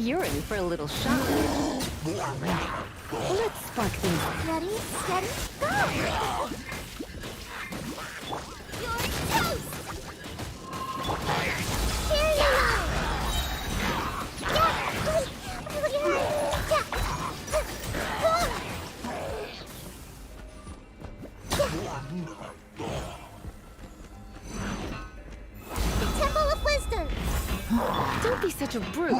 You're in for a little shock. Let's spark things. Ready, steady, go! You're toast! Here you go! Temple of Wisdom! Don't be such a brute.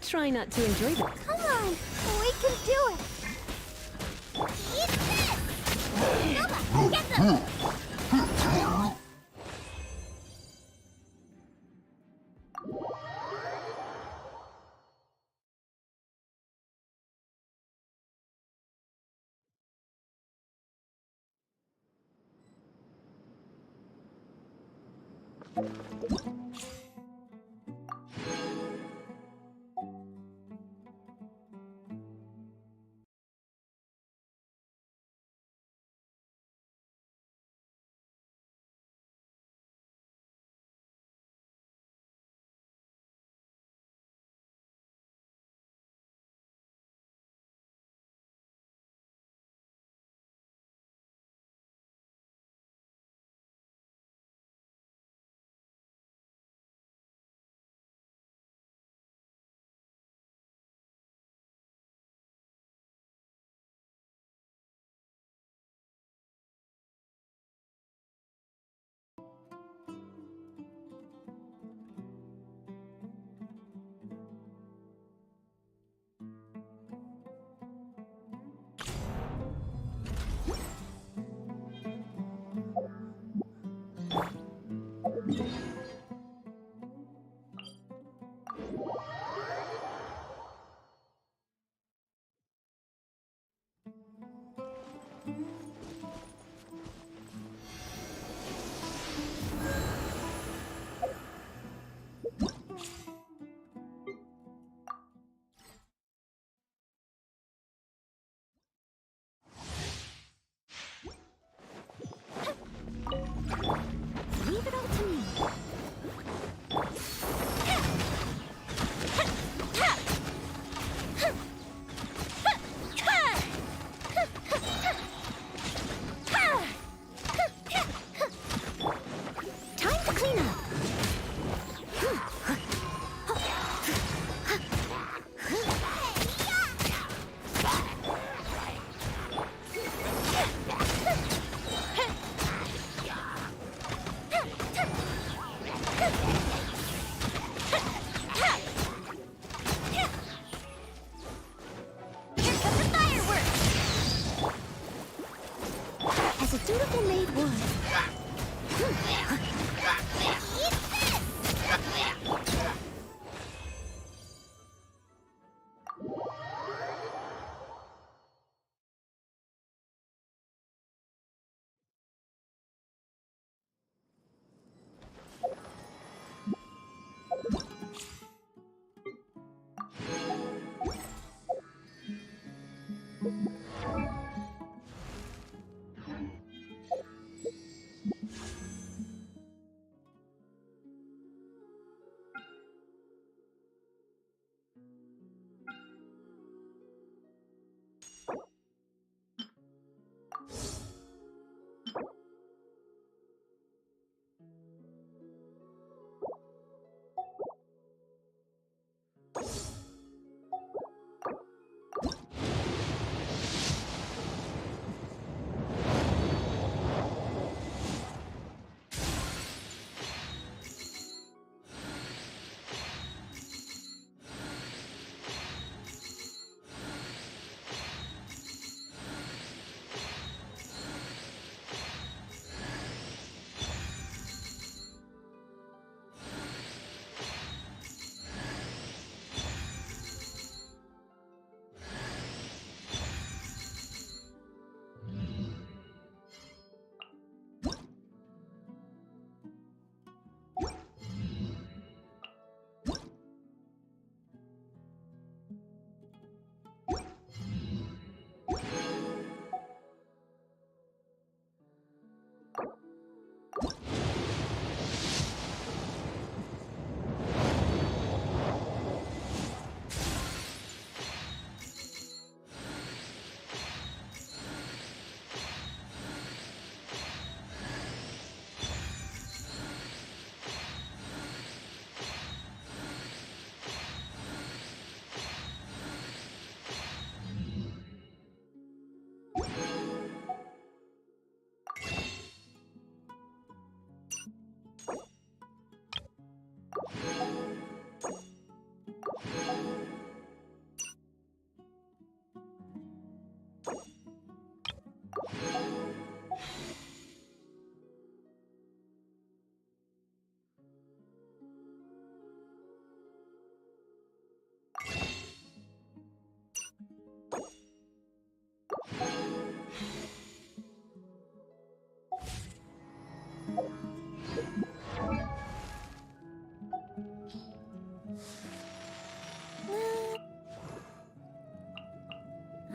Try not to enjoy this. Come on, we can do it! Eat this! Nova, get them! Leave it all to me. Time to clean up. As a dutiful maid would.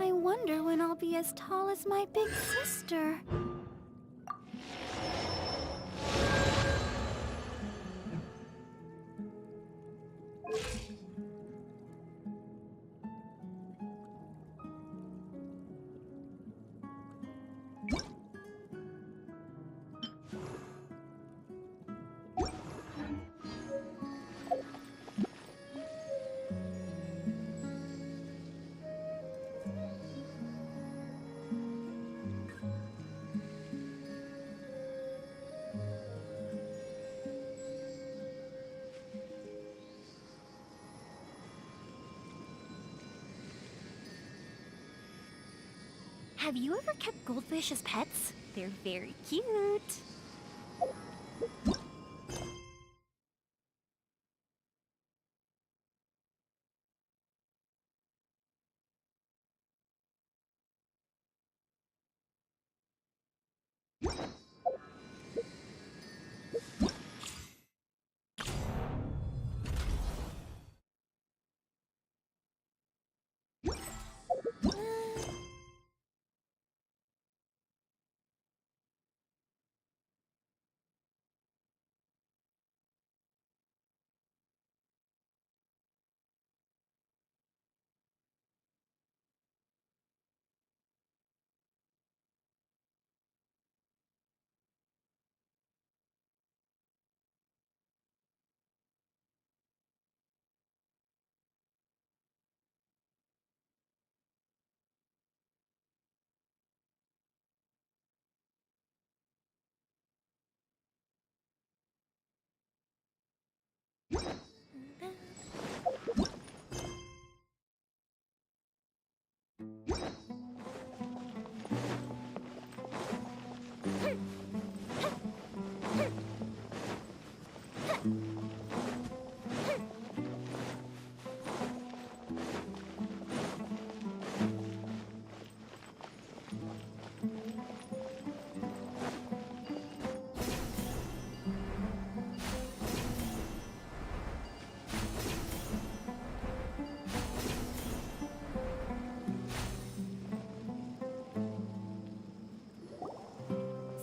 I wonder when I'll be as tall as my big sister. Have you ever kept goldfish as pets? They're very cute.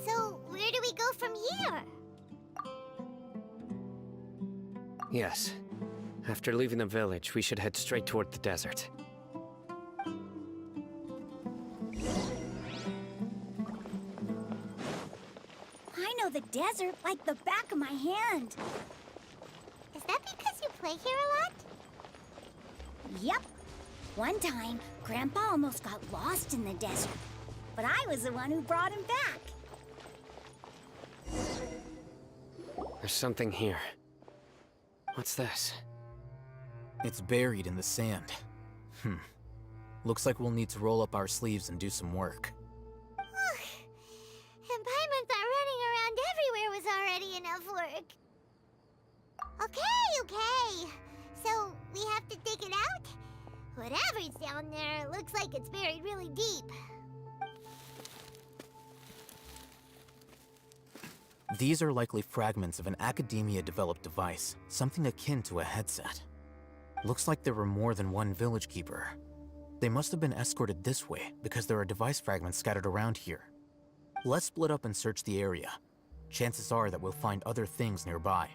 So, where do we go from here? Yes. After leaving the village, we should head straight toward the desert. I know the desert like the back of my hand. Is that because you play here a lot? Yep. One time, Grandpa almost got lost in the desert, but I was the one who brought him back. There's something here. What's this? It's buried in the sand. Looks like we'll need to roll up our sleeves and do some work. And Paimon thought running around everywhere was already enough work. Okay. So, we have to dig it out? Whatever's down there, looks like it's buried really deep. These are likely fragments of an academia-developed device, something akin to a headset. Looks like there were more than one village keeper. They must have been escorted this way because there are device fragments scattered around here. Let's split up and search the area. Chances are that we'll find other things nearby.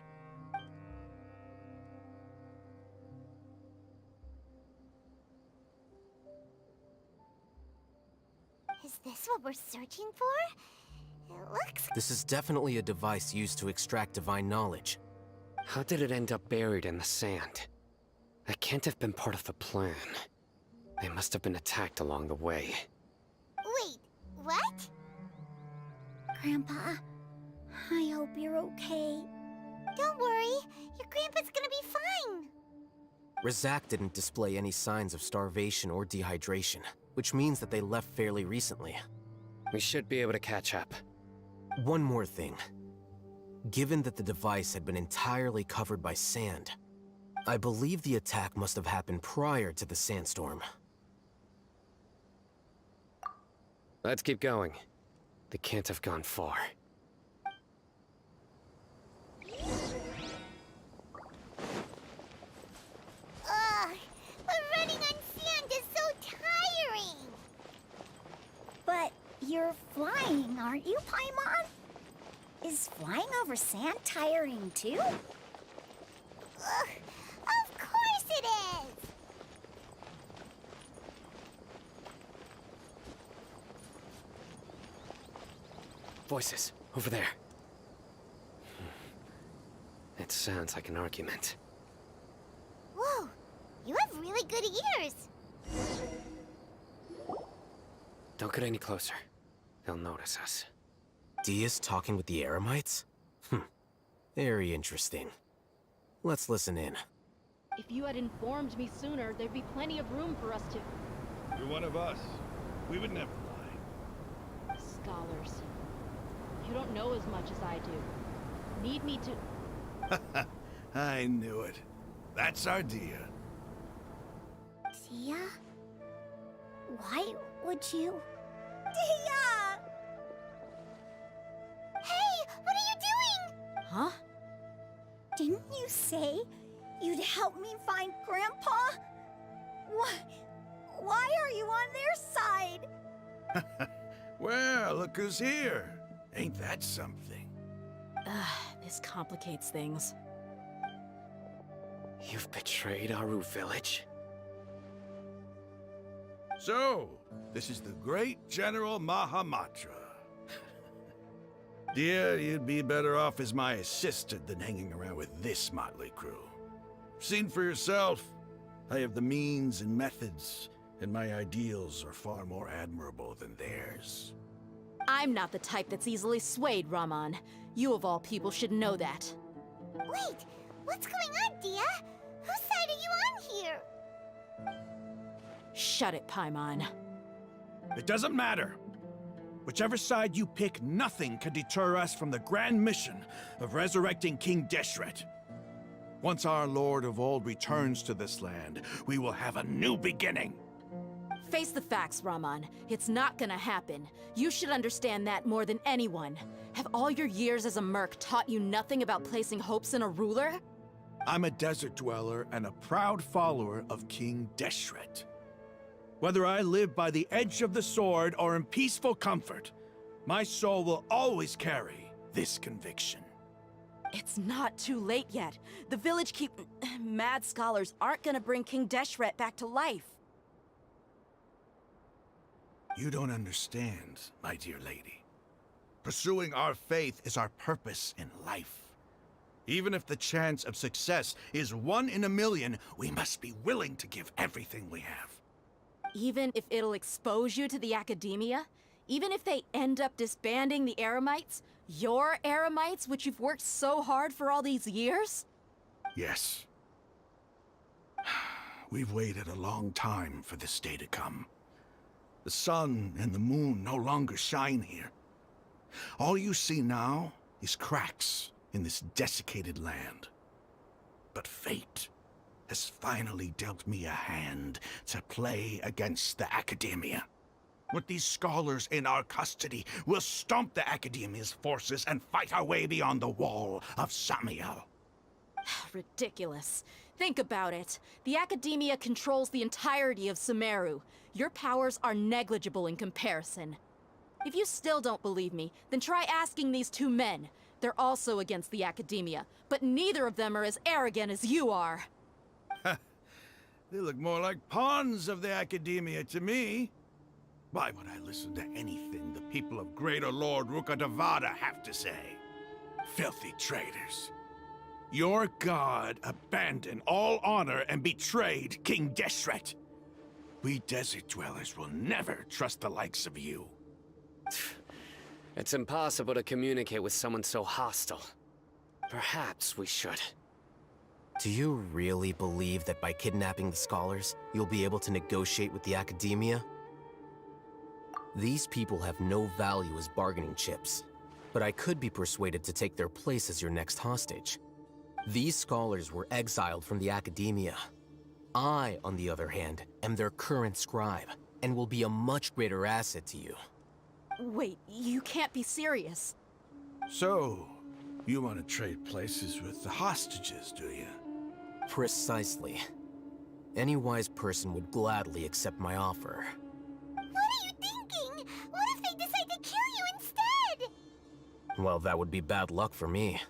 Is this what we're searching for? It looks... This is definitely a device used to extract divine knowledge. How did it end up buried in the sand? That can't have been part of the plan. They must have been attacked along the way. Wait, what? Grandpa, I hope you're okay. Don't worry, your grandpa's gonna be fine. Razak didn't display any signs of starvation or dehydration, which means that they left fairly recently. We should be able to catch up. One more thing. Given that the device had been entirely covered by sand, I believe the attack must have happened prior to the sandstorm. Let's keep going. They can't have gone far. You're flying, aren't you, Paimon? Is flying over sand tiring too? Ugh, of course it is! Voices, over there. It sounds like an argument. Whoa, you have really good ears. Don't get any closer. They'll notice us. Dia's talking with the Eremites? Very interesting. Let's listen in. If you had informed me sooner, there'd be plenty of room for us to... You're one of us. We would never lie. Scholars. You don't know as much as I do. Need me to... I knew it. That's our Dia. Dia? Why would you? Dia! Hey, what are you doing? Huh? Didn't you say you'd help me find Grandpa? Why are you on their side? Well, look who's here. Ain't that something? This complicates things. You've betrayed Aru village? So, this is the great General Mahamatra. Dear, you'd be better off as my assistant than hanging around with this motley crew. Seen for yourself, I have the means and methods, and my ideals are far more admirable than theirs. I'm not the type that's easily swayed, Raman. You of all people should know that. Wait, what's going on, Dia? Whose side are you on here? Shut it, Paimon. It doesn't matter. Whichever side you pick, nothing can deter us from the grand mission of resurrecting King Deshret. Once our Lord of Old returns to this land, we will have a new beginning. Face the facts, Raman. It's not gonna happen. You should understand that more than anyone. Have all your years as a merc taught you nothing about placing hopes in a ruler? I'm a desert dweller and a proud follower of King Deshret. Whether I live by the edge of the sword or in peaceful comfort, my soul will always carry this conviction. It's not too late yet. The village mad scholars aren't gonna bring King Deshret back to life. You don't understand, my dear lady. Pursuing our faith is our purpose in life. Even if the chance of success is 1 in a million, we must be willing to give everything we have. Even if it'll expose you to the academia? Even if they end up disbanding the Eremites? Your Eremites, which you've worked so hard for all these years? Yes. We've waited a long time for this day to come. The sun and the moon no longer shine here. All you see now is cracks in this desiccated land. But fate has finally dealt me a hand to play against the Academia. With these scholars in our custody, we'll stomp the Academia's forces and fight our way beyond the wall of Samiel. Ridiculous. Think about it. The Academia controls the entirety of Sumeru. Your powers are negligible in comparison. If you still don't believe me, then try asking these 2 men. They're also against the Academia, but neither of them are as arrogant as you are. They look more like pawns of the Academia to me. Why would I listen to anything the people of Greater Lord Rukkhadevada have to say? Filthy traitors. Your god abandoned all honor and betrayed King Deshret. We desert dwellers will never trust the likes of you. It's impossible to communicate with someone so hostile. Perhaps we should. Do you really believe that by kidnapping the scholars, you'll be able to negotiate with the Academia? These people have no value as bargaining chips, but I could be persuaded to take their place as your next hostage. These scholars were exiled from the Academia. I, on the other hand, am their current scribe, and will be a much greater asset to you. Wait, you can't be serious. So, you want to trade places with the hostages, do you? Precisely. Any wise person would gladly accept my offer. What are you thinking? What if they decide to Well, that would be bad luck for me.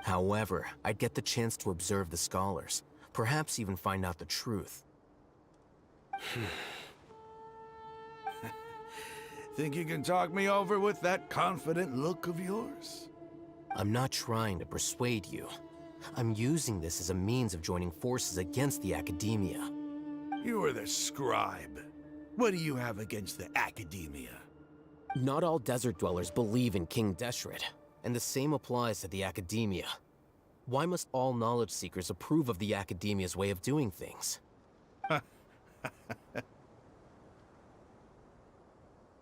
However, I'd get the chance to observe the scholars, perhaps even find out the truth. Think you can talk me over with that confident look of yours? I'm not trying to persuade you. I'm using this as a means of joining forces against the Academia. You are the scribe. What do you have against the Academia? Not all desert dwellers believe in King Deshret, and the same applies to the Academia. Why must all knowledge seekers approve of the Academia's way of doing things?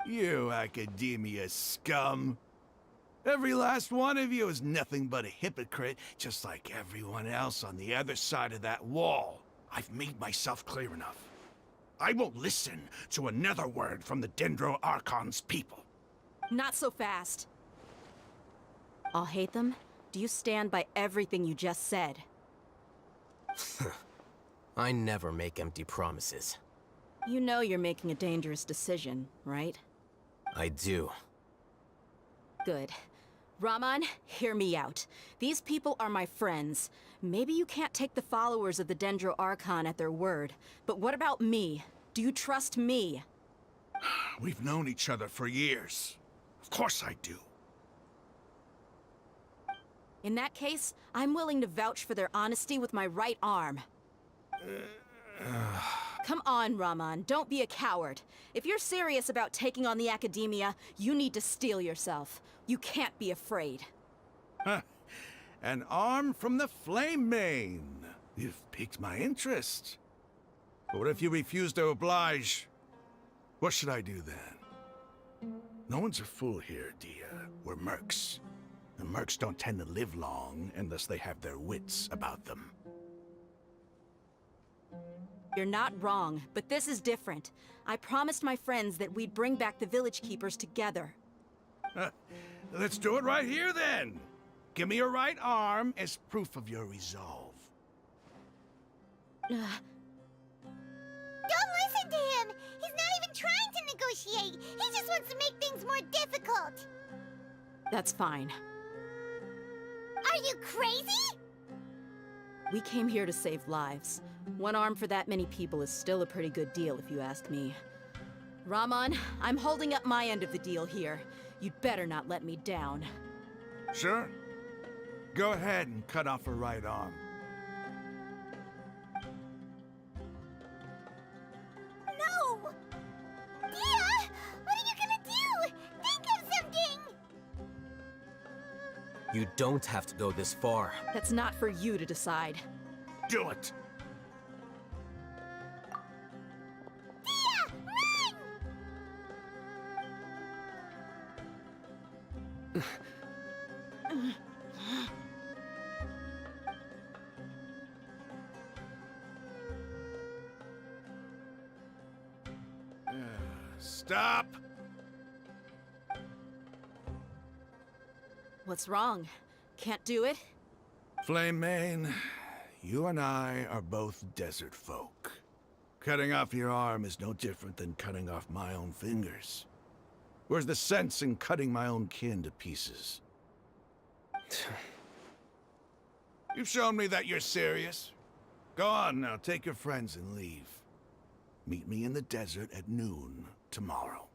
You Academia scum. Every last one of you is nothing but a hypocrite, just like everyone else on the other side of that wall. I've made myself clear enough. I won't listen to another word from the Dendro Archon's people. Not so fast. I'll hate them. Do you stand by everything you just said? I never make empty promises. You know you're making a dangerous decision, right? I do. Good. Raman, hear me out. These people are my friends. Maybe you can't take the followers of the Dendro Archon at their word, but what about me? Do you trust me? We've known each other for years. Of course I do. In that case, I'm willing to vouch for their honesty with my right arm. Come on, Raman, don't be a coward. If you're serious about taking on the Academia, you need to steel yourself. You can't be afraid. An arm from the Flame Mane. You've piqued my interest. But what if you refuse to oblige? What should I do then? No one's a fool here, Dia. We're mercs. And mercs don't tend to live long unless they have their wits about them. You're not wrong, but this is different. I promised my friends that we'd bring back the village keepers together. Let's do it right here then. Give me your right arm as proof of your resolve. Don't listen to him! He's not even trying to negotiate! He just wants to make things more difficult! That's fine. Are you crazy? We came here to save lives. One arm for that many people is still a pretty good deal, if you ask me. Raman, I'm holding up my end of the deal here. You'd better not let me down. Sure. Go ahead and cut off her right arm. No! Dia! What are you gonna do? Think of something! You don't have to go this far. That's not for you to decide. Do it! Dia! Run! Stop! What's wrong? Can't do it? Flame Mane, you and I are both desert folk. Cutting off your arm is no different than cutting off my own fingers. Where's the sense in cutting my own kin to pieces? You've shown me that you're serious. Go on now, take your friends and leave. Meet me in the desert at noon tomorrow.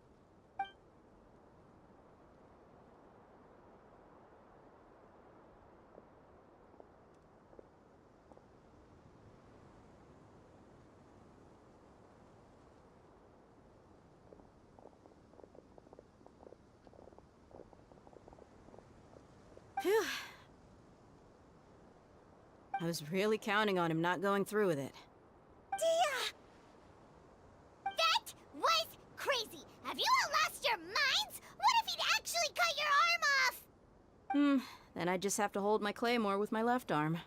Phew. I was really counting on him not going through with it. Dia! That was crazy! Have you all lost your minds? What if he'd actually cut your arm off? Then I just have to hold my claymore with my left arm.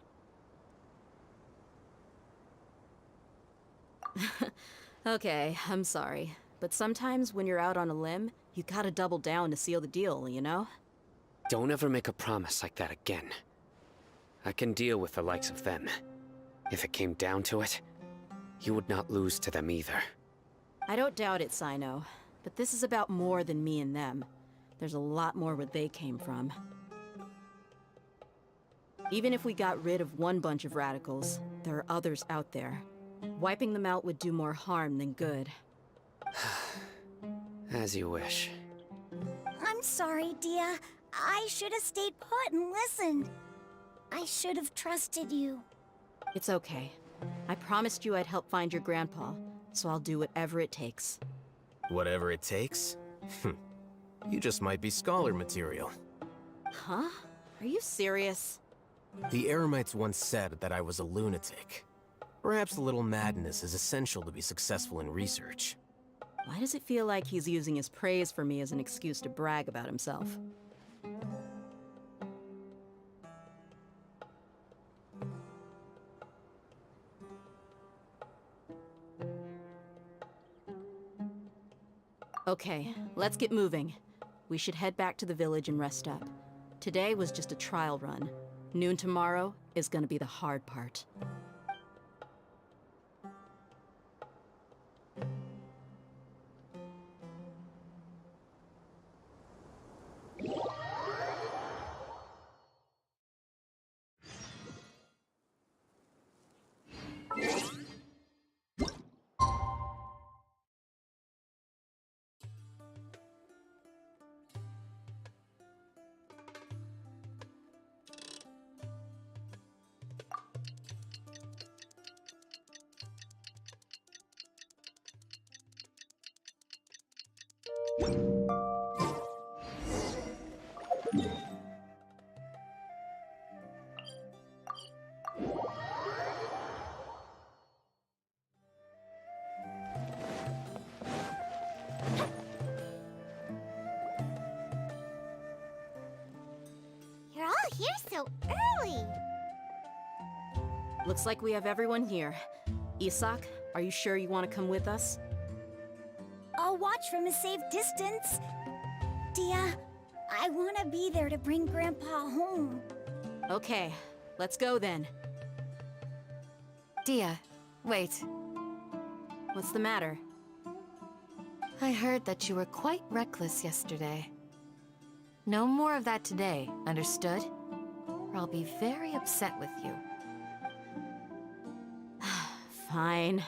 Okay, I'm sorry. But sometimes when you're out on a limb, you gotta double down to seal the deal, you know? Don't ever make a promise like that again. I can deal with the likes of them. If it came down to it, you would not lose to them either. I don't doubt it, Sino. But this is about more than me and them. there's a lot more where they came from. Even if we got rid of one bunch of radicals, there are others out there. Wiping them out would do more harm than good. As you wish. I'm sorry, Dia. I should have stayed put and listened. I should have trusted you. It's okay. I promised you I'd help find your grandpa, so I'll do whatever it takes. Whatever it takes? You just might be scholar material. Huh? Are you serious? The Eremites once said that I was a lunatic. Perhaps a little madness is essential to be successful in research. Why does it feel like he's using his praise for me as an excuse to brag about himself? Okay, let's get moving. We should head back to the village and rest up. Today was just a trial run. Noon tomorrow is gonna be the hard part. You're all here so early. Looks like we have everyone here. Isak, are you sure you want to come with us? I'll watch from a safe distance. Dia, I want to be there to bring Grandpa home. Okay, let's go then. Dia, wait. What's the matter? I heard that you were quite reckless yesterday. No more of that today, understood? Or I'll be very upset with you. Fine.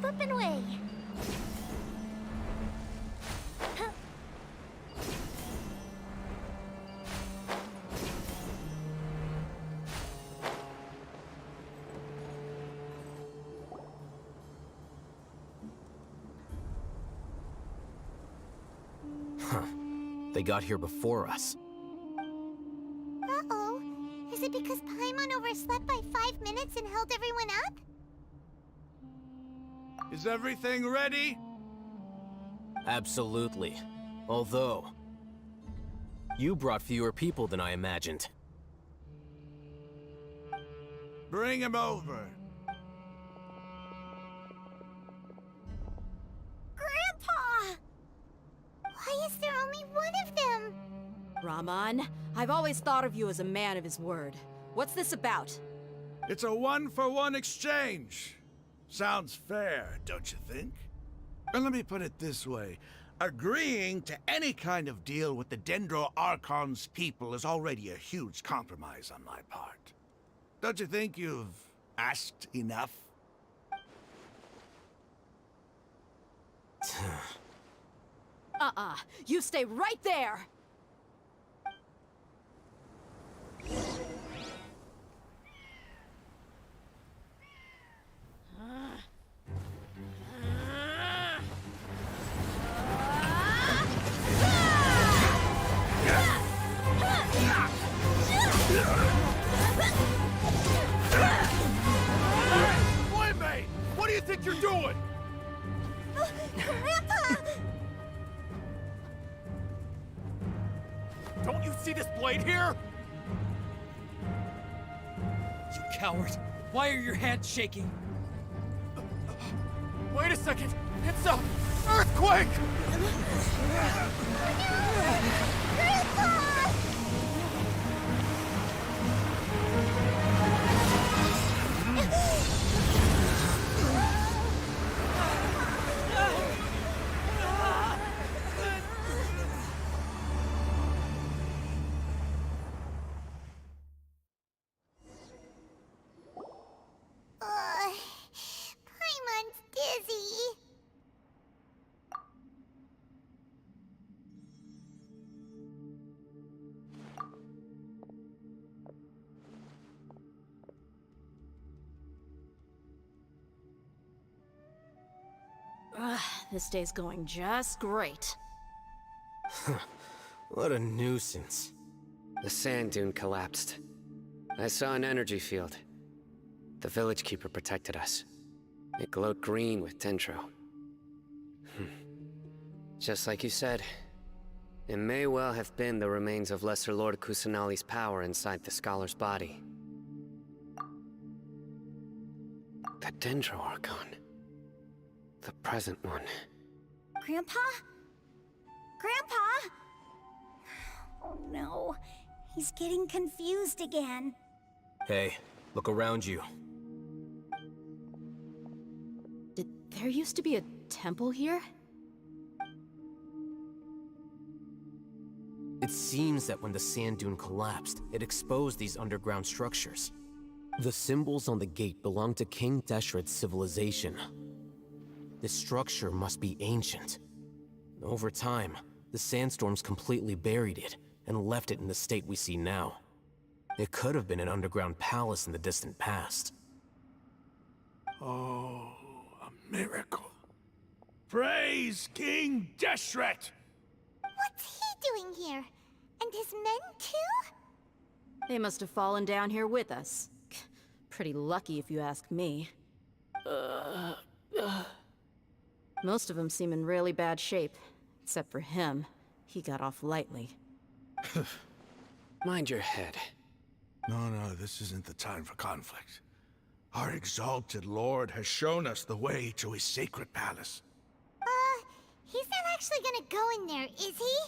Up and away. They got here before us. Uh-oh. Is it because Paimon overslept by 5 minutes and held everyone up? Is everything ready? Absolutely. Although, you brought fewer people than I imagined. Bring him over. Grandpa! Why is there only one of them? Rahman, I've always thought of you as a man of his word. What's this about? It's a one-for-one exchange. Sounds fair, don't you think? And let me put it this way. Agreeing to any kind of deal with the Dendro Archon's people is already a huge compromise on my part. Don't you think you've asked enough? You stay right there! Boy, what do you think you're doing? Grandpa! Don't you see this blade here? You coward! Why are your hands shaking? Wait a second! It's a earthquake! Paimon's dizzy. This day's going just great. What a nuisance. The sand dune collapsed. I saw an energy field. The village keeper protected us. It glowed green with dendro. Just like you said, it may well have been the remains of Lesser Lord Kusanali's power inside the scholar's body. The Dendro Archon. The present one. Grandpa? Grandpa? Oh no. He's getting confused again. Hey, look around you. Did there used to be a temple here? It seems that when the sand dune collapsed, it exposed these underground structures. The symbols on the gate belong to King Deshret's civilization. This structure must be ancient. Over time, the sandstorms completely buried it and left it in the state we see now. It could have been an underground palace in the distant past. Oh, a miracle. Praise King Deshret! What's he doing here? And his men too? They must have fallen down here with us. Pretty lucky if you ask me. Most of them seem in really bad shape. Except for him. He got off lightly. Mind your head. No, this isn't the time for conflict. Our exalted lord has shown us the way to his sacred palace. He's not actually gonna go in there, is he?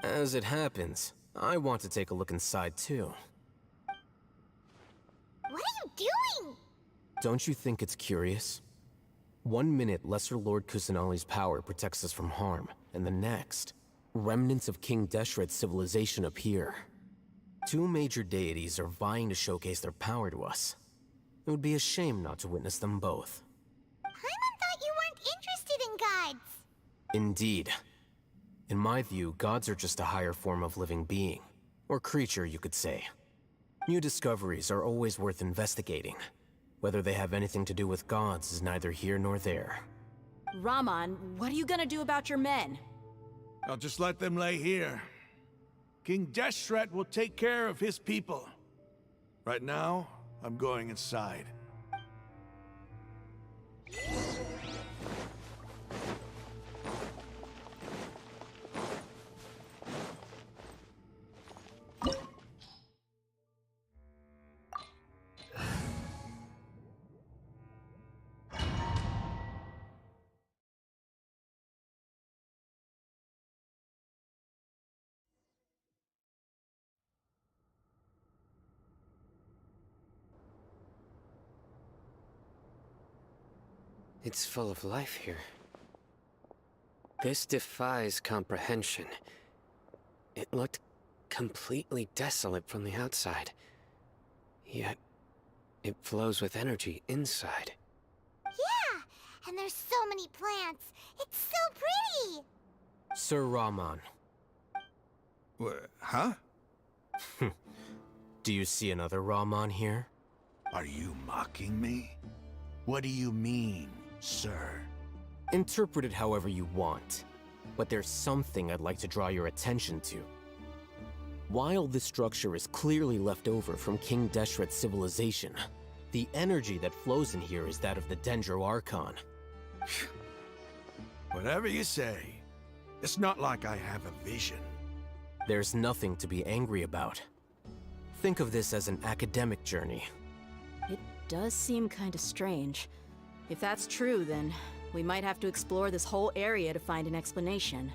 As it happens, I want to take a look inside too. What are you doing? Don't you think it's curious? 1 minute, Lesser Lord Kusanali's power protects us from harm, and the next, remnants of King Deshret's civilization appear. Two major deities are vying to showcase their power to us. It would be a shame not to witness them both. Paimon thought you weren't interested in gods. Indeed. In my view, gods are just a higher form of living being. Or creature, you could say. New discoveries are always worth investigating. Whether they have anything to do with gods is neither here nor there. Raman, what are you gonna do about your men? I'll just let them lay here. King Deshret will take care of his people. Right now, I'm going inside. It's full of life here. This defies comprehension. It looked completely desolate from the outside. Yet, it flows with energy inside. Yeah, and there's so many plants. It's so pretty. Sir Rahman, Huh? do you see another Rahman here? Are you mocking me? What do you mean, sir? Interpret it however you want, but there's something I'd like to draw your attention to. While this structure is clearly left over from King Deshret's civilization, the energy that flows in here is that of the Dendro Archon. Whatever you say. It's not like I have a vision. There's nothing to be angry about. Think of this as an academic journey. It does seem kind of strange. If that's true, then we might have to explore this whole area to find an explanation.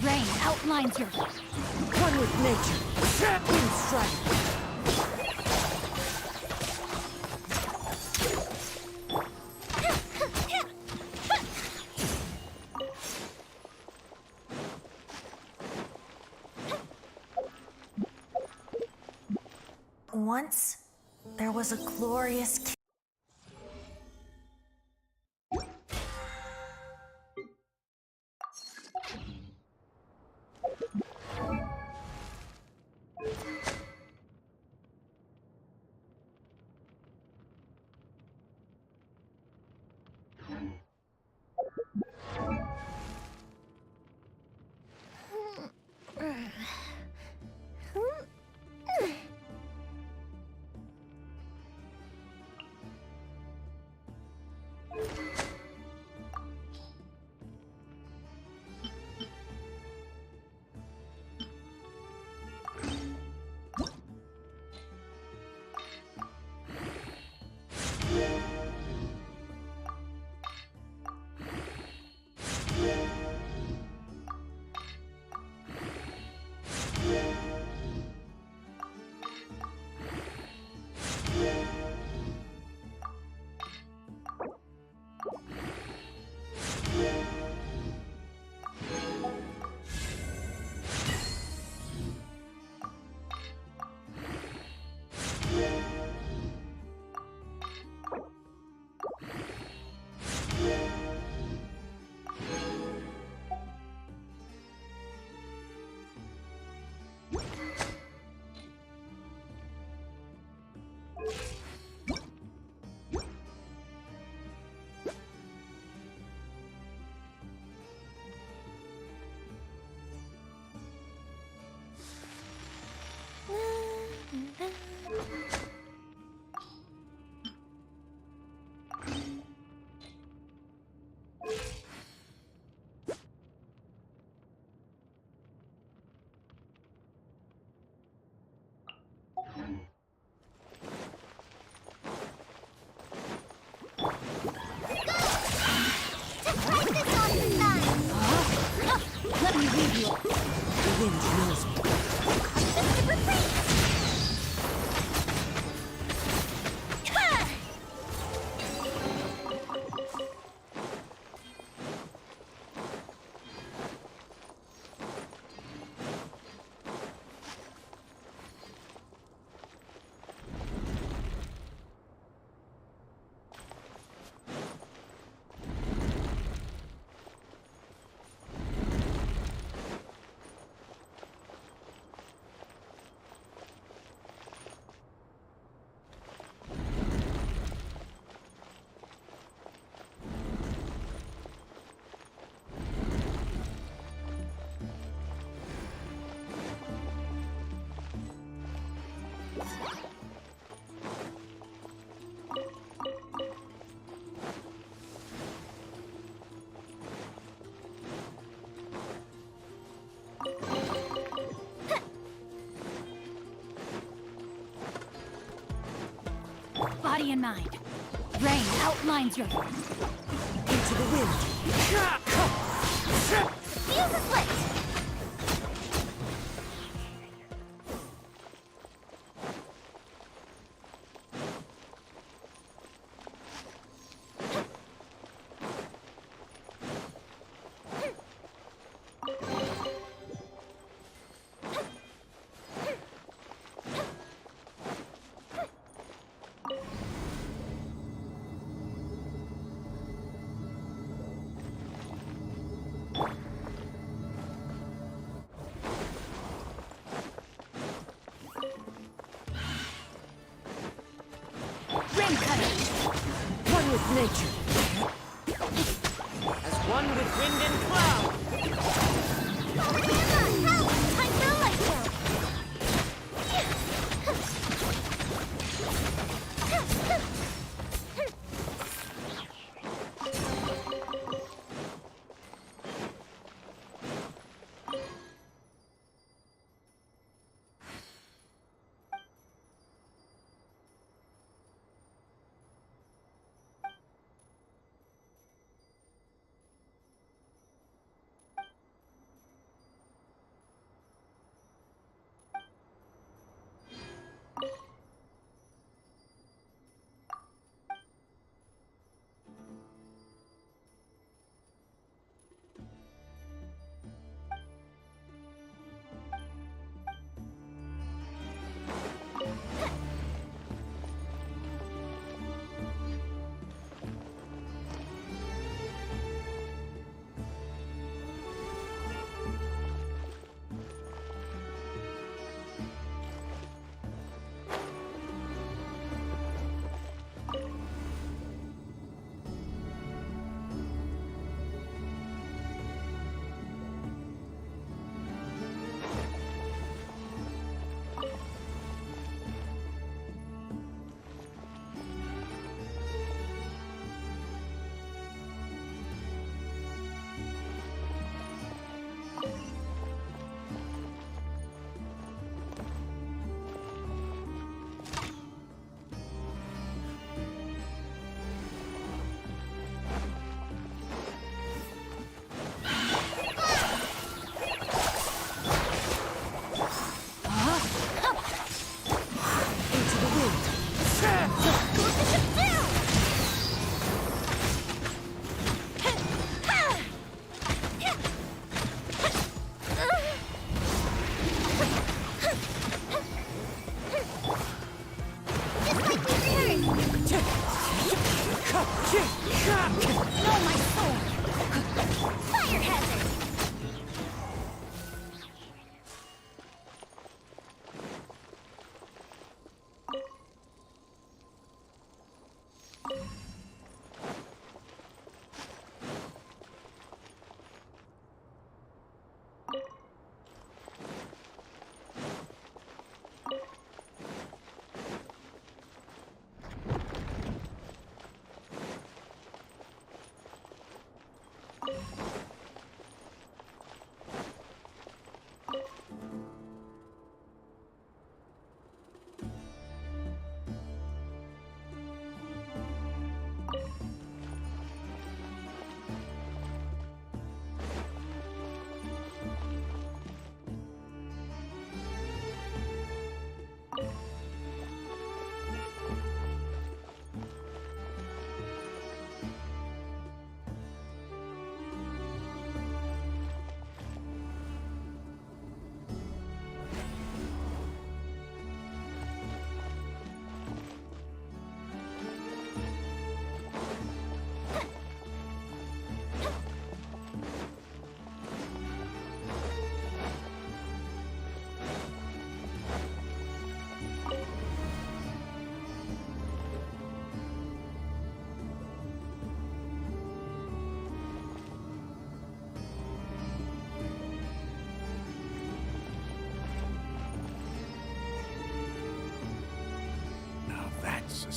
Rain outlines your One with nature. Champion strike. Once, there was a glorious wind knows me. The super freak! Ha! Body and mind. Rain outlines your... Into the wind. Fuse is lit! Rim cutter! One with nature. As one with wind and cloud! Help! Time for a light show!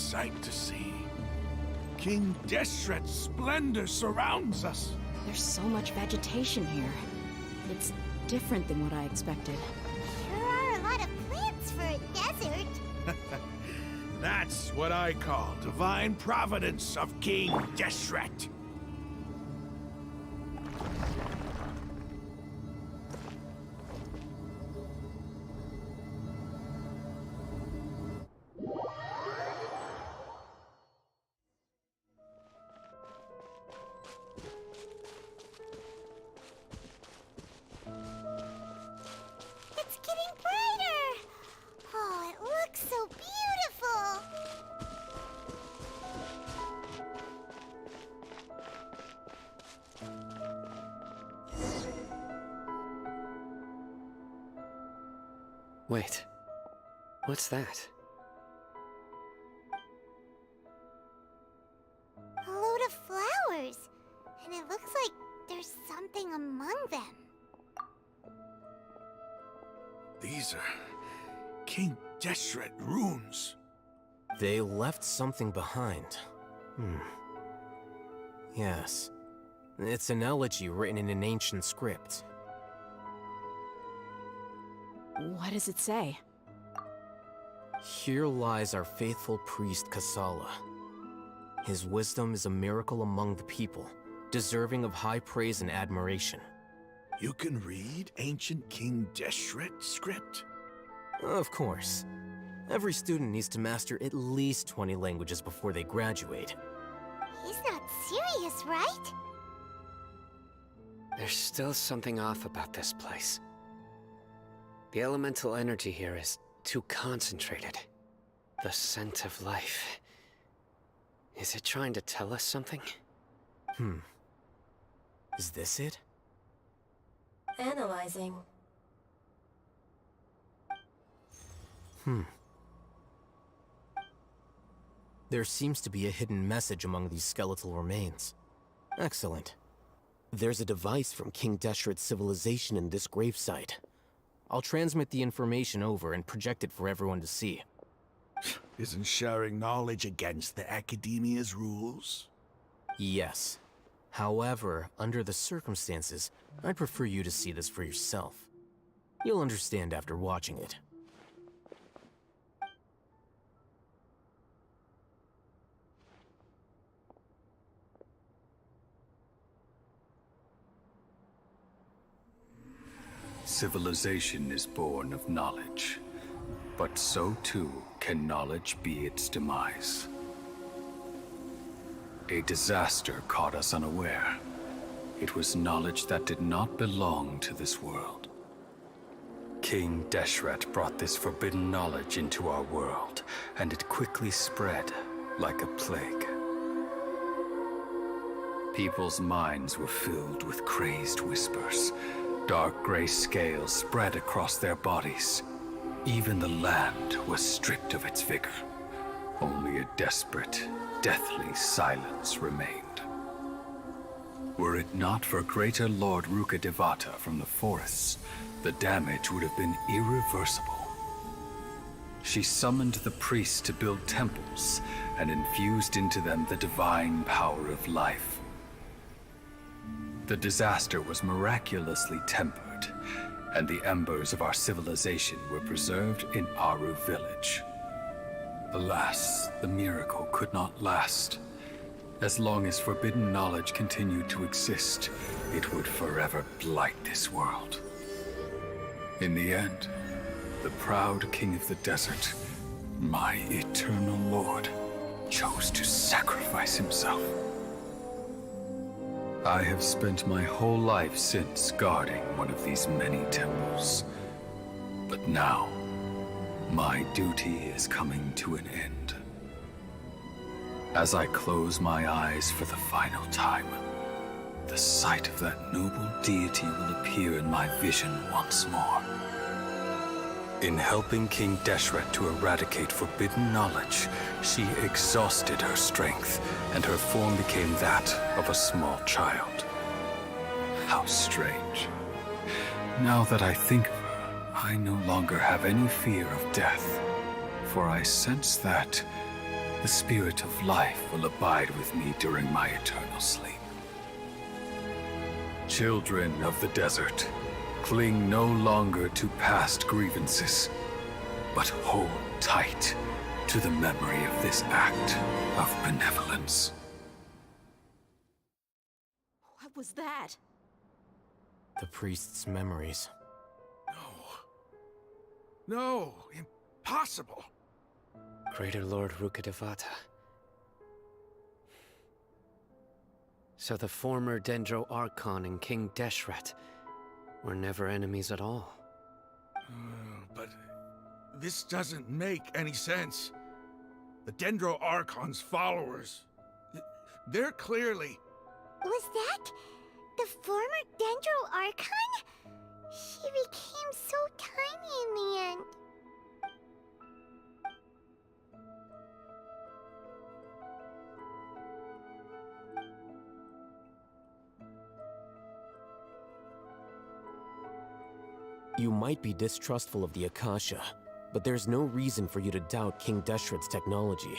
sight to see. King Deshret's splendor surrounds us. There's so much vegetation here. It's different than what I expected. Sure are a lot of plants for a desert. That's what I call divine providence of King Deshret. It's getting brighter. Oh, it looks so beautiful. Wait. What's that? A load of flowers. And it looks like there's something among them. These are King Deshret runes. They left something behind. Yes. It's an elegy written in an ancient script. What does it say? Here lies our faithful priest Kasala. His wisdom is a miracle among the people, deserving of high praise and admiration. You can read ancient King Deshret script? Of course. Every student needs to master at least 20 languages before they graduate. He's not serious, right? There's still something off about this place. The elemental energy here is too concentrated. The scent of life. Is it trying to tell us something? Is this it? Analyzing. There seems to be a hidden message among these skeletal remains. Excellent. There's a device from King Deshret's civilization in this gravesite. I'll transmit the information over and project it for everyone to see. Isn't sharing knowledge against the Academia's rules? Yes. However, under the circumstances, I'd prefer you to see this for yourself. You'll understand after watching it. Civilization is born of knowledge, but so too can knowledge be its demise. A disaster caught us unaware. It was knowledge that did not belong to this world. King Deshret brought this forbidden knowledge into our world, and it quickly spread like a plague. People's minds were filled with crazed whispers. Dark gray scales spread across their bodies. Even the land was stripped of its vigor. Only a desperate, deathly silence remained. Were it not for greater Lord Ruka Devata from the forests, the damage would have been irreversible. She summoned the priests to build temples and infused into them the divine power of life. The disaster was miraculously tempered, and the embers of our civilization were preserved in Aru village. Alas, the miracle could not last. As long as forbidden knowledge continued to exist, it would forever blight this world. In the end, the proud king of the desert, my eternal lord, chose to sacrifice himself. I have spent my whole life since guarding one of these many temples. But now, my duty is coming to an end. As I close my eyes for the final time, the sight of that noble deity will appear in my vision once more. In helping King Deshret to eradicate forbidden knowledge, she exhausted her strength, and her form became that of a small child. How strange. Now that I think of her, I no longer have any fear of death, for I sense that, The spirit of life will abide with me during my eternal sleep. Children of the desert, cling no longer to past grievances, but hold tight to the memory of this act of benevolence. What was that? The priest's memories. No, impossible. Greater Lord Rukkhadevata. So the former Dendro Archon and King Deshret were never enemies at all. But this doesn't make any sense. The Dendro Archon's followers, they're clearly... Was that the former Dendro Archon? She became so tiny in the end. You might be distrustful of the Akasha, but there's no reason for you to doubt King Deshret's technology.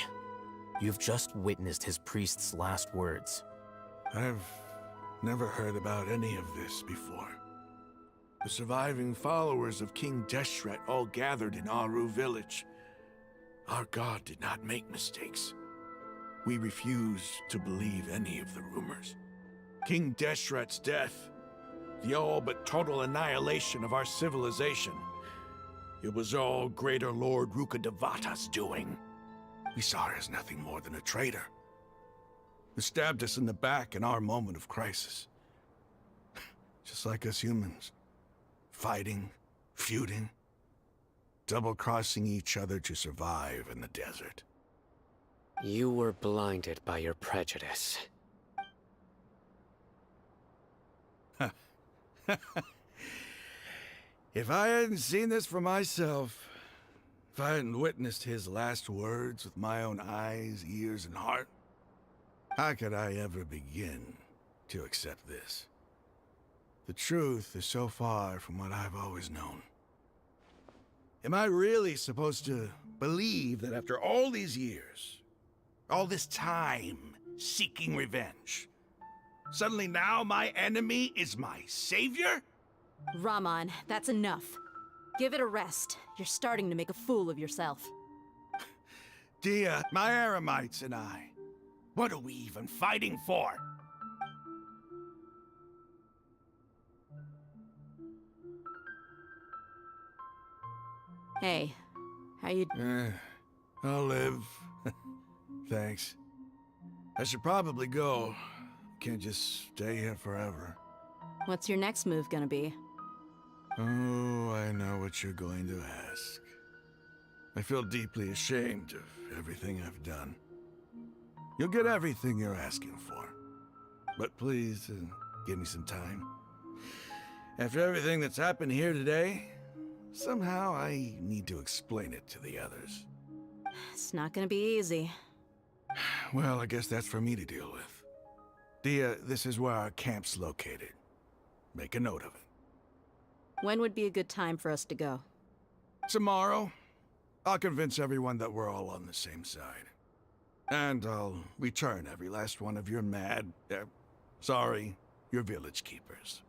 You've just witnessed his priest's last words. I've never heard about any of this before. The surviving followers of King Deshret all gathered in Aru village. Our god did not make mistakes. We refuse to believe any of the rumors. King Deshret's death, the all but total annihilation of our civilization, it was all Greater Lord Rukkhadevata's doing. We saw her as nothing more than a traitor, who stabbed us in the back in our moment of crisis. Just like us humans. Fighting, feuding, double-crossing each other to survive in the desert. You were blinded by your prejudice. If I hadn't seen this for myself, if I hadn't witnessed his last words with my own eyes, ears, and heart, how could I ever begin to accept this? The truth is so far from what I've always known. Am I really supposed to believe that after all these years, all this time seeking revenge, suddenly now my enemy is my savior? Raman, that's enough. Give it a rest. You're starting to make a fool of yourself. Dia, my Eremites and I, what are we even fighting for? Hey, how you... I'll live. Thanks. I should probably go. Can't just stay here forever. What's your next move gonna be? Oh, I know what you're going to ask. I feel deeply ashamed of everything I've done. You'll get everything you're asking for. But please, give me some time. After everything that's happened here today, somehow I need to explain it to the others. It's not gonna be easy. Well, I guess that's for me to deal with. Dia, this is where our camp's located. Make a note of it. When would be a good time for us to go? Tomorrow, I'll convince everyone that we're all on the same side. And I'll return every last one of your your village keepers.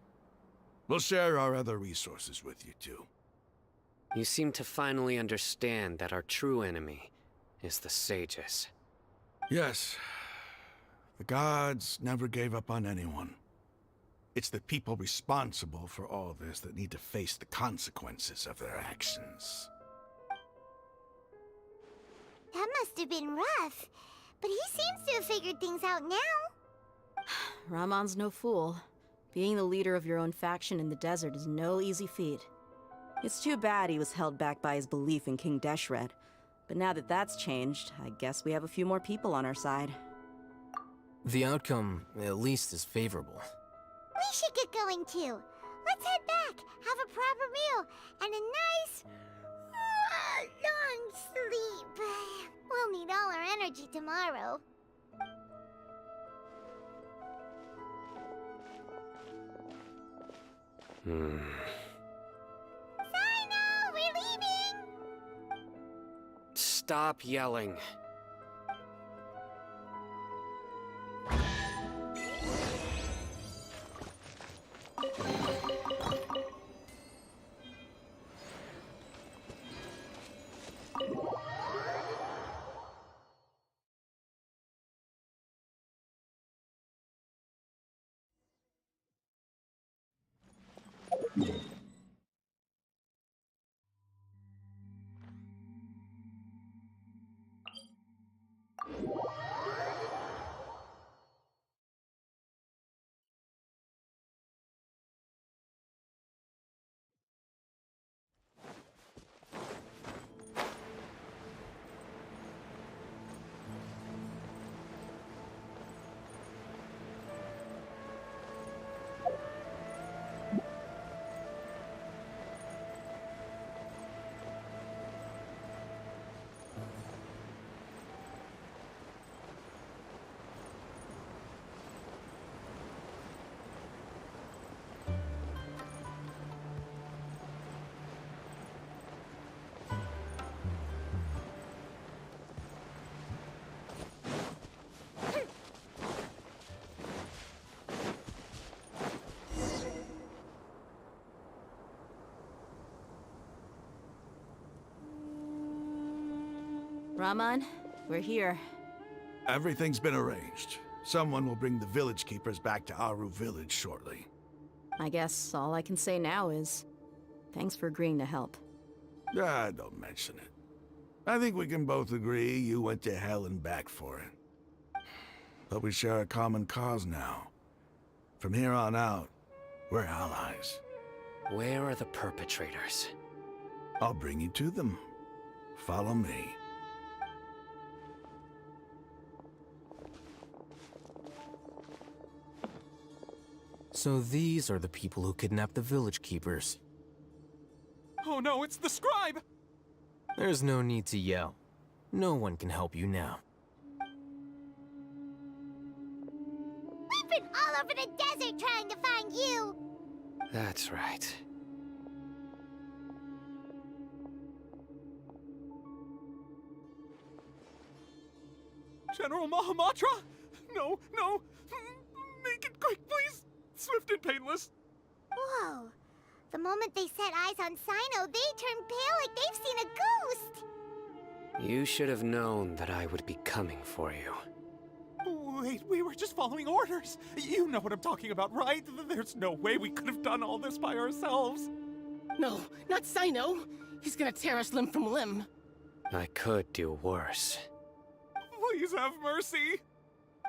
We'll share our other resources with you too. You seem to finally understand that our true enemy is the sages. Yes. The gods never gave up on anyone. It's the people responsible for all this that need to face the consequences of their actions. That must have been rough, but he seems to have figured things out now. Ramon's no fool. Being the leader of your own faction in the desert is no easy feat. It's too bad he was held back by his belief in King Deshret. But now that that's changed, I guess we have a few more people on our side. The outcome, at least, is favorable. We should get going too. Let's head back, have a proper meal, and a nice, long sleep. We'll need all our energy tomorrow. Sino, we're leaving! Stop yelling. Raman, we're here. Everything's been arranged. Someone will bring the village keepers back to Aru village shortly. I guess all I can say now is thanks for agreeing to help. Ah, don't mention it. I think we can both agree you went to hell and back for it. But we share a common cause now. From here on out, we're allies. Where are the perpetrators? I'll bring you to them. Follow me. So these are the people who kidnapped the village keepers. Oh no, it's the scribe! There's no need to yell. No one can help you now. We've been all over the desert trying to find you! That's right. General Mahamatra? No, no! Make it quick, please! Swift and painless! Whoa. The moment they set eyes on Sino, they turned pale like they've seen a ghost! You should have known that I would be coming for you. Wait, we were just following orders. You know what I'm talking about, right? There's no way we could have done all this by ourselves. No, not Sino. He's gonna tear us limb from limb. I could do worse. Please have mercy.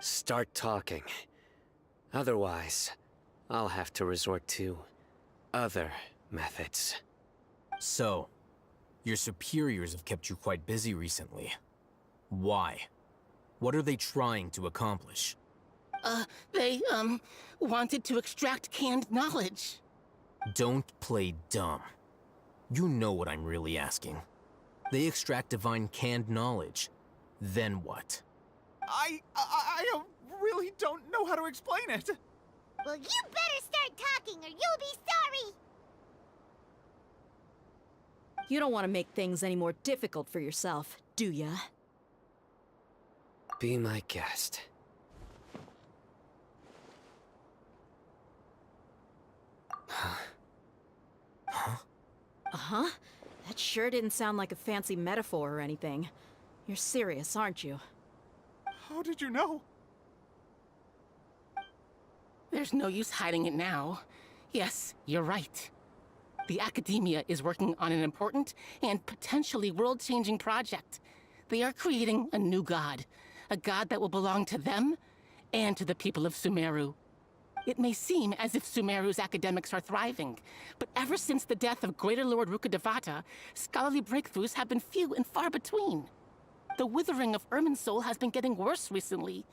Start talking. Otherwise, I'll have to resort to other methods. So, your superiors have kept you quite busy recently. Why? What are they trying to accomplish? They, wanted to extract canned knowledge. Don't play dumb. You know what I'm really asking. They extract divine canned knowledge. Then what? I really don't know how to explain it. Well, you better start talking or you'll be sorry! You don't want to make things any more difficult for yourself, do ya? Be my guest. Uh-huh. That sure didn't sound like a fancy metaphor or anything. You're serious, aren't you? How did you know? There's no use hiding it now. Yes, you're right. The Academia is working on an important and potentially world-changing project. They are creating a new god. A god that will belong to them and to the people of Sumeru. It may seem as if Sumeru's academics are thriving, but ever since the death of Greater Lord Rukkhadevata, scholarly breakthroughs have been few and far between. The withering of Irminsul has been getting worse recently.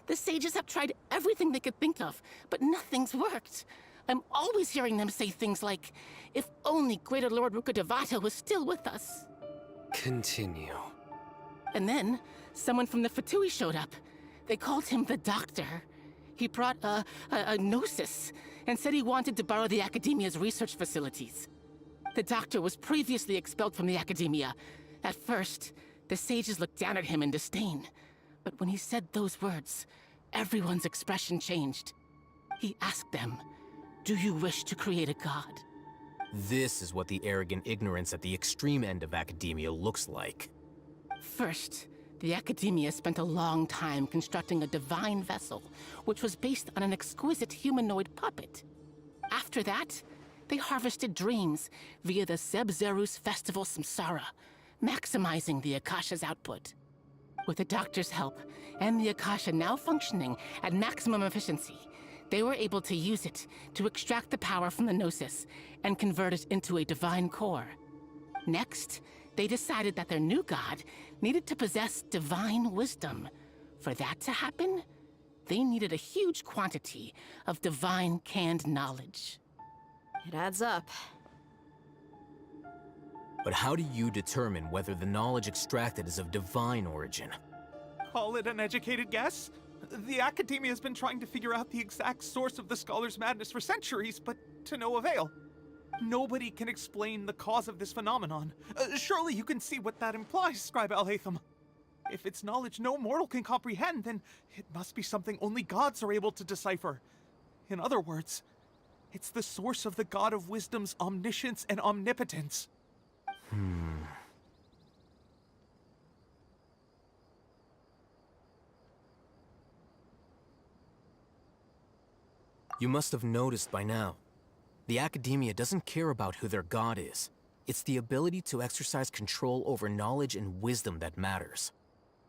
The sages have tried everything they could think of, but nothing's worked. I'm always hearing them say things like, if only Greater Lord Rukkhadevata was still with us. Continue. And then, someone from the Fatui showed up. They called him the Doctor. He brought a gnosis and said he wanted to borrow the Academia's research facilities. The Doctor was previously expelled from the Academia. At first, the sages looked down at him in disdain. But when he said those words, everyone's expression changed. He asked them, "Do you wish to create a god?" This is what the arrogant ignorance at the extreme end of academia looks like. First, the Academia spent a long time constructing a divine vessel, which was based on an exquisite humanoid puppet. After that, They harvested dreams via the Zeb-Zerus Festival Samsara, maximizing the Akasha's output. With the doctor's help, and the Akasha now functioning at maximum efficiency, they were able to use it to extract the power from the Gnosis and convert it into a divine core. Next, they decided that their new god needed to possess divine wisdom. For that to happen, they needed a huge quantity of divine canned knowledge. It adds up. But how do you determine whether the knowledge extracted is of divine origin? Call it an educated guess? The Academia has been trying to figure out the exact source of the Scholar's madness for centuries, but to no avail. Nobody can explain the cause of this phenomenon. Surely you can see what that implies, Scribe Alhaitham. If it's knowledge no mortal can comprehend, then it must be something only gods are able to decipher. In other words, it's the source of the God of Wisdom's omniscience and omnipotence. You must have noticed by now. The Academia doesn't care about who their god is. It's the ability to exercise control over knowledge and wisdom that matters.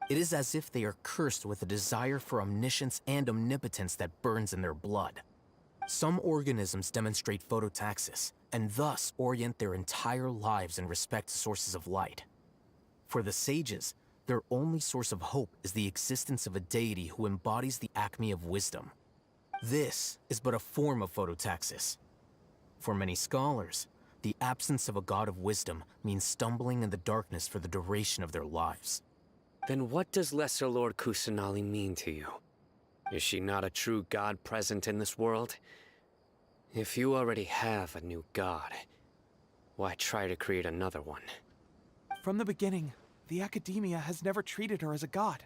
It is as if they are cursed with a desire for omniscience and omnipotence that burns in their blood. Some organisms demonstrate phototaxis, and thus orient their entire lives in respect to sources of light. For the sages, their only source of hope is the existence of a deity who embodies the acme of wisdom. This is but a form of phototaxis. For many scholars, the absence of a god of wisdom means stumbling in the darkness for the duration of their lives. Then what does Lesser Lord Kusanali mean to you? Is she not a true god present in this world? If you already have a new god, why try to create another one? From the beginning, the Academia has never treated her as a god.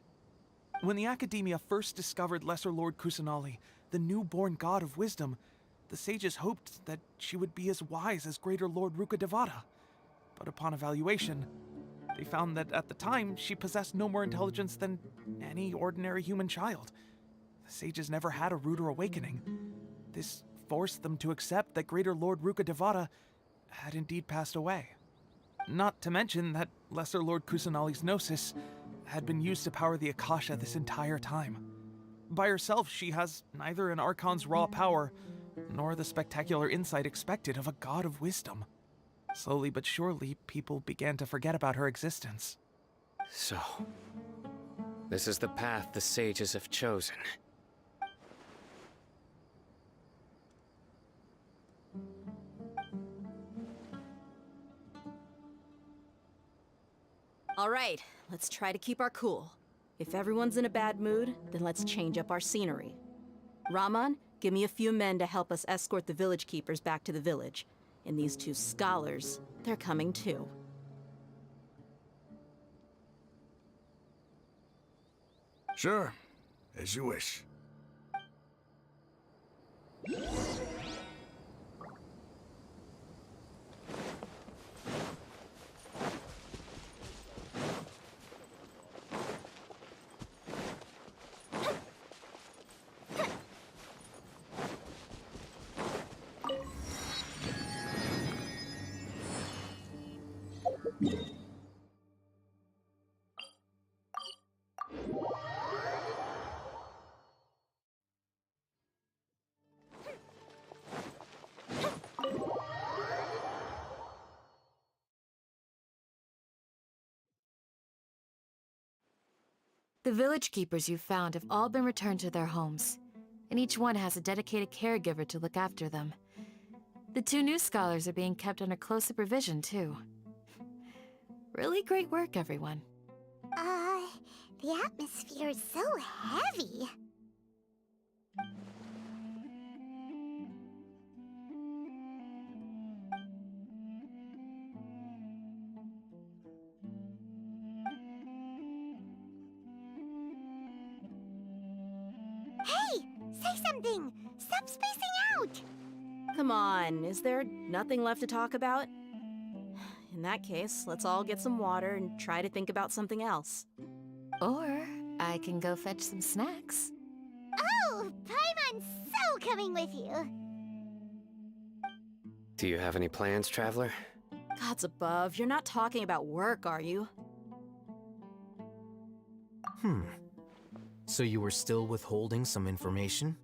When the Academia first discovered Lesser Lord Kusanali, the newborn god of wisdom, the sages hoped that she would be as wise as Greater Lord Rukkhadevata. But upon evaluation, they found that at the time, she possessed no more intelligence than any ordinary human child. The sages never had a ruder awakening. This forced them to accept that Greater Lord Rukkhadevata had indeed passed away. Not to mention that Lesser Lord Kusanali's Gnosis had been used to power the Akasha this entire time. By herself, she has neither an Archon's raw power, nor the spectacular insight expected of a god of wisdom. Slowly but surely, people began to forget about her existence. So, this is the path the sages have chosen. All right, let's try to keep our cool. If everyone's in a bad mood, then let's change up our scenery. Raman, give me a few men to help us escort the village keepers back to the village. And these two scholars, they're coming too. Sure, as you wish. The village keepers you found have all been returned to their homes, and each one has a dedicated caregiver to look after them. The two new scholars are being kept under close supervision, too. Really great work, everyone. The atmosphere is so heavy. Hey! Say something! Stop spacing out! Come on, is there nothing left to talk about? In that case, let's all get some water and try to think about something else. Or I can go fetch some snacks. Oh! Paimon's so coming with you! Do you have any plans, Traveler? Gods above, you're not talking about work, are you? So you were still withholding some information?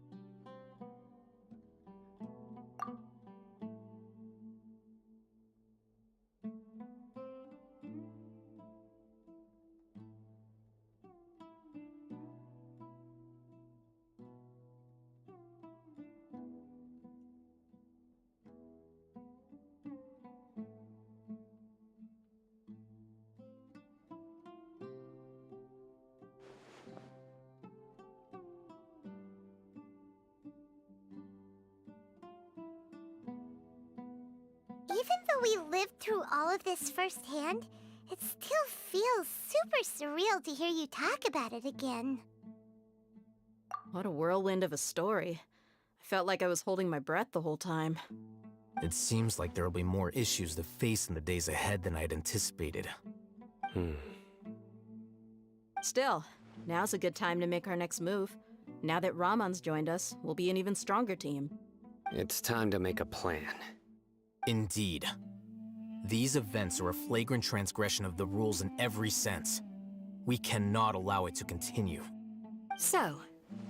Even though we lived through all of this firsthand, it still feels super surreal to hear you talk about it again. What a whirlwind of a story. I felt like I was holding my breath the whole time. It seems like there'll be more issues to face in the days ahead than I'd anticipated. Still, now's a good time to make our next move. Now that Ramon's joined us, we'll be an even stronger team. It's time to make a plan. Indeed. These events are a flagrant transgression of the rules in every sense. We cannot allow it to continue. So,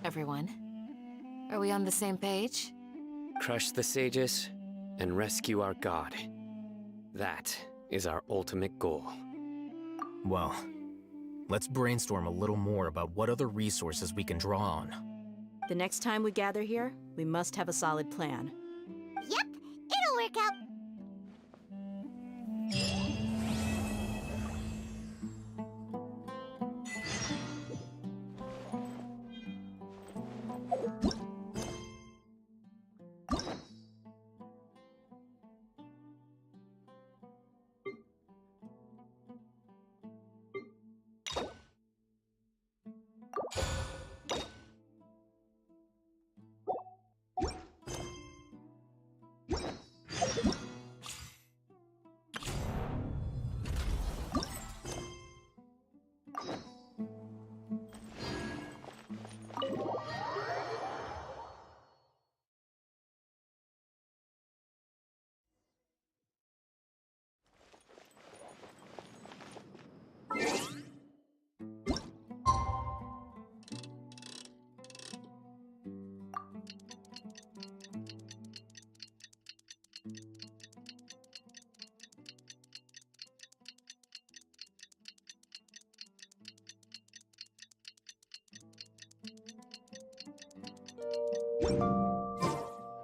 everyone, are we on the same page? Crush the sages and rescue our god. That is our ultimate goal. Well, let's brainstorm a little more about what other resources we can draw on. The next time we gather here, we must have a solid plan. Yep, it'll work out.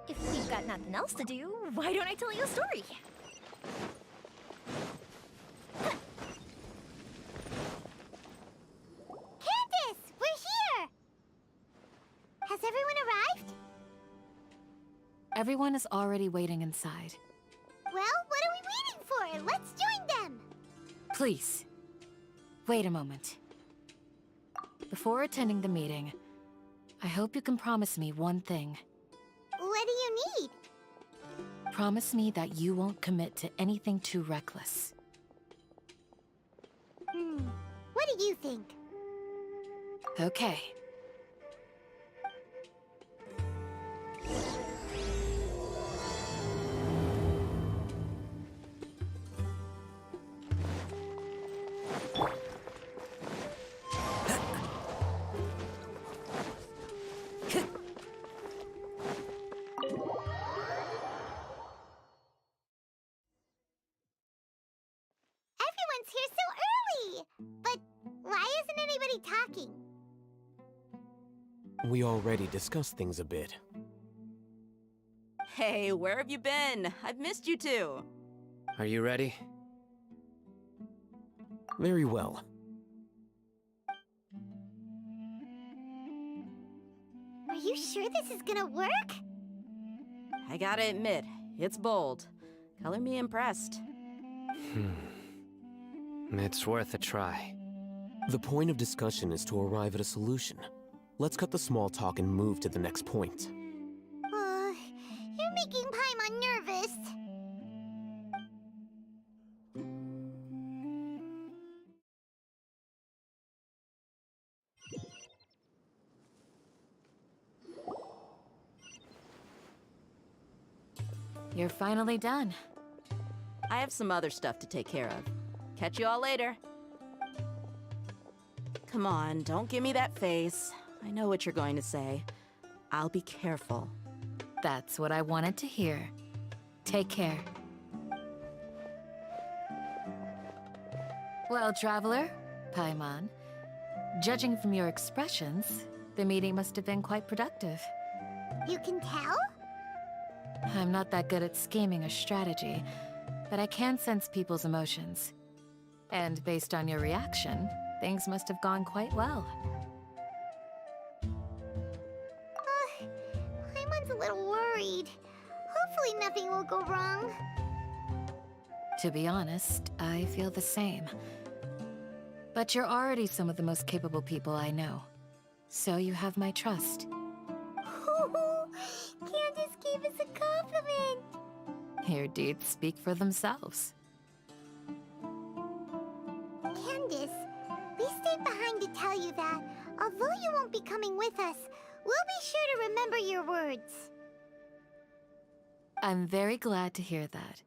If we've got nothing else to do, why don't I tell you a story? Candace, we're here! Has everyone arrived? Everyone is already waiting inside. Well, what are we waiting for? Let's join them! Please, wait a moment. Before attending the meeting, I hope you can promise me one thing. What do you need? Promise me that you won't commit to anything too reckless. What do you think? Okay. Everyone's here so early! But why isn't anybody talking? We already discussed things a bit. Hey, where have you been? I've missed you too. Are you ready? Very well. Are you sure this is gonna work? I gotta admit, it's bold. Color me impressed. It's worth a try. The point of discussion is to arrive at a solution. Let's cut the small talk and move to the next point. You're making Paimon nervous. You're finally done. I have some other stuff to take care of. Catch you all later. Come on, don't give me that face. I know what you're going to say. I'll be careful. That's what I wanted to hear. Take care. Well, Traveler, Paimon, judging from your expressions, the meeting must have been quite productive. You can tell? I'm not that good at scheming or strategy, but I can sense people's emotions. And based on your reaction, things must have gone quite well. Paimon's a little worried. Hopefully nothing will go wrong. To be honest, I feel the same. But you're already some of the most capable people I know. So you have my trust. Candace gave us a compliment. Your deeds speak for themselves. Candace, we stayed behind to tell you that, although you won't be coming with us, we'll be sure to remember your words. I'm very glad to hear that.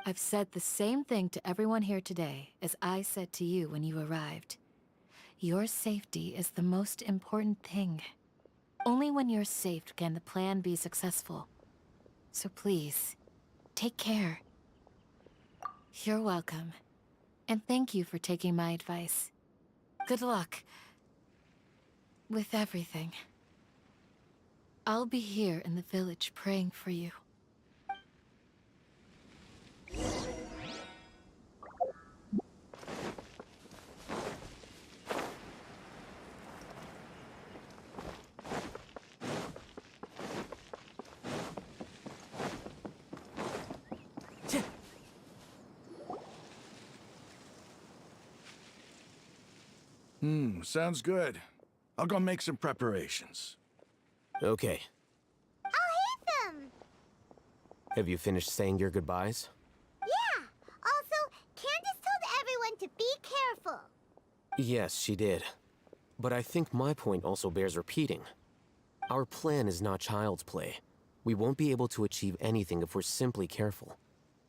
I've said the same thing to everyone here today as I said to you when you arrived. Your safety is the most important thing. Only when you're safe can the plan be successful. So please, take care. You're welcome. And thank you for taking my advice. Good luck with everything. I'll be here in the village praying for you. Sounds good. I'll go make some preparations. Okay. I'll hit them! Have you finished saying your goodbyes? Yeah! Also, Candace told everyone to be careful. Yes, she did. But I think my point also bears repeating. Our plan is not child's play. We won't be able to achieve anything if we're simply careful.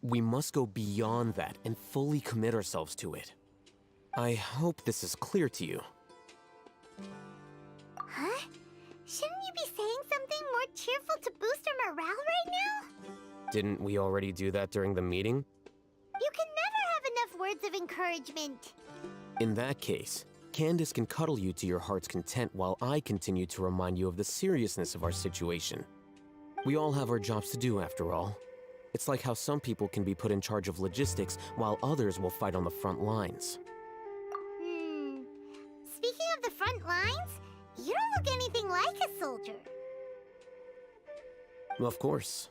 We must go beyond that and fully commit ourselves to it. I hope this is clear to you. Huh? Shouldn't you be saying something more cheerful to boost our morale right now? Didn't we already do that during the meeting? You can never have enough words of encouragement. In that case, Candace can cuddle you to your heart's content while I continue to remind you of the seriousness of our situation. We all have our jobs to do after all. It's like how some people can be put in charge of logistics while others will fight on the front lines. Speaking of the front lines, you don't look anything like a soldier. Of course.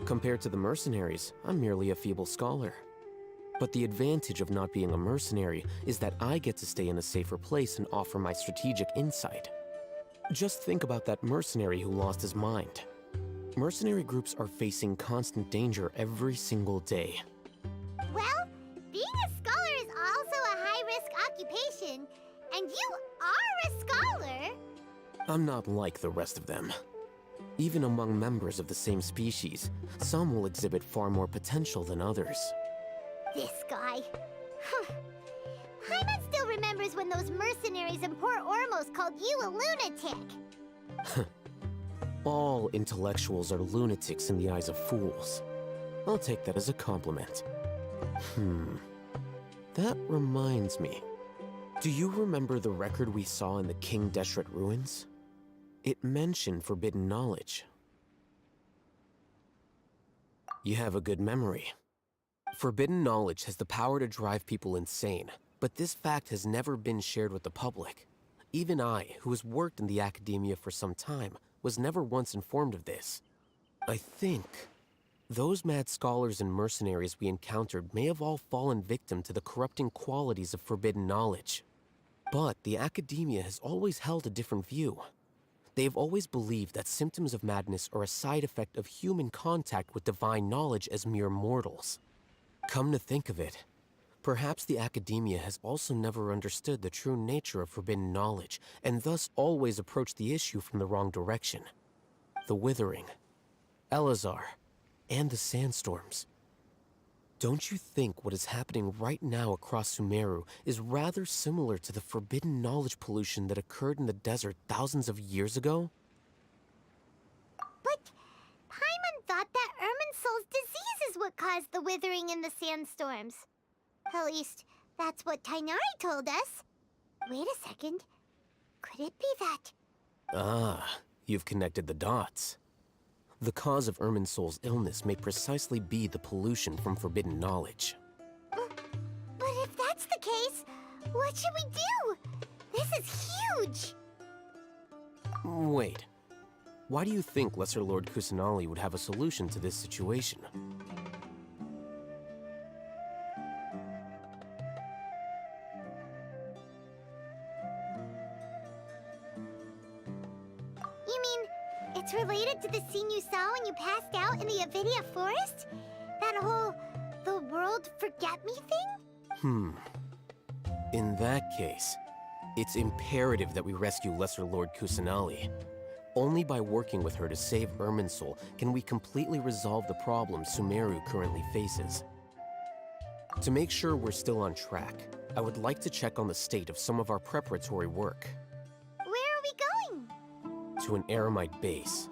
Compared to the mercenaries, I'm merely a feeble scholar. But the advantage of not being a mercenary is that I get to stay in a safer place and offer my strategic insight. Just think about that mercenary who lost his mind. Mercenary groups are facing constant danger every single day. Well, being a scholar is also a high-risk occupation, and you are a scholar! I'm not like the rest of them. Even among members of the same species, some will exhibit far more potential than others. This guy. Paimon still remembers when those mercenaries in Port Ormos called you a lunatic. All intellectuals are lunatics in the eyes of fools. I'll take that as a compliment. That reminds me. Do you remember the record we saw in the King Deshret ruins? It mentioned forbidden knowledge. You have a good memory. Forbidden knowledge has the power to drive people insane, but this fact has never been shared with the public. Even I, who has worked in the academia for some time, was never once informed of this. I think those mad scholars and mercenaries we encountered may have all fallen victim to the corrupting qualities of forbidden knowledge. But the academia has always held a different view. They have always believed that symptoms of madness are a side effect of human contact with divine knowledge as mere mortals. Come to think of it, perhaps the academia has also never understood the true nature of forbidden knowledge, and thus always approached the issue from the wrong direction. The withering. Elazar, and the sandstorms. Don't you think what is happening right now across Sumeru is rather similar to the forbidden knowledge pollution that occurred in the desert thousands of years ago? But Paimon thought that Irminsul's disease is what caused the withering and the sandstorms. At least, that's what Tainari told us. Wait a second. Could it be that? Ah, you've connected the dots. The cause of Irminsul's illness may precisely be the pollution from forbidden knowledge. But if that's the case, what should we do? This is huge! Wait. Why do you think Lesser Lord Kusanali would have a solution to this situation? You mean, it's related to the scene you saw when you passed out in the Avidia forest? That whole, the world forget me thing? In that case, it's imperative that we rescue Lesser Lord Kusanali. Only by working with her to save Irminsul can we completely resolve the problems Sumeru currently faces. To make sure we're still on track, I would like to check on the state of some of our preparatory work. Where are we going? To an Eremite base.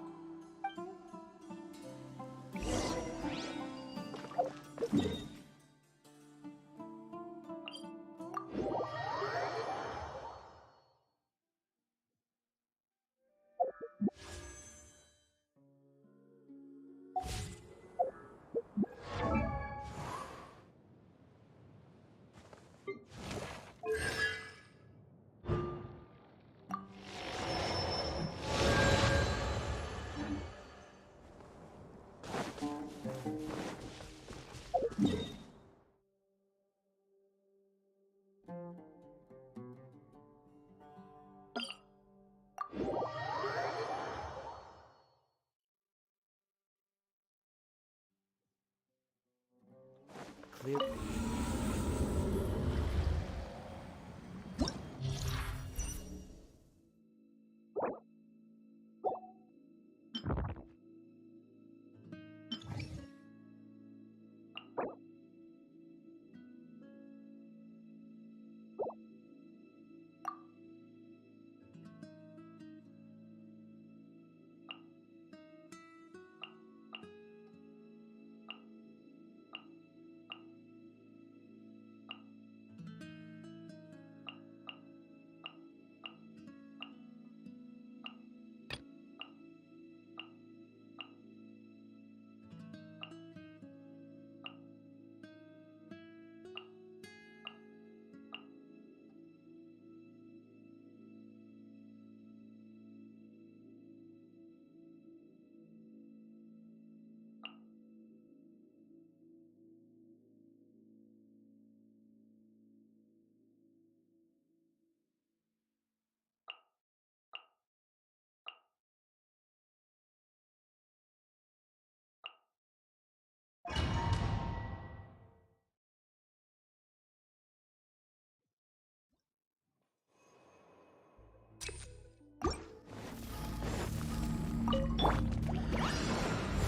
Clear.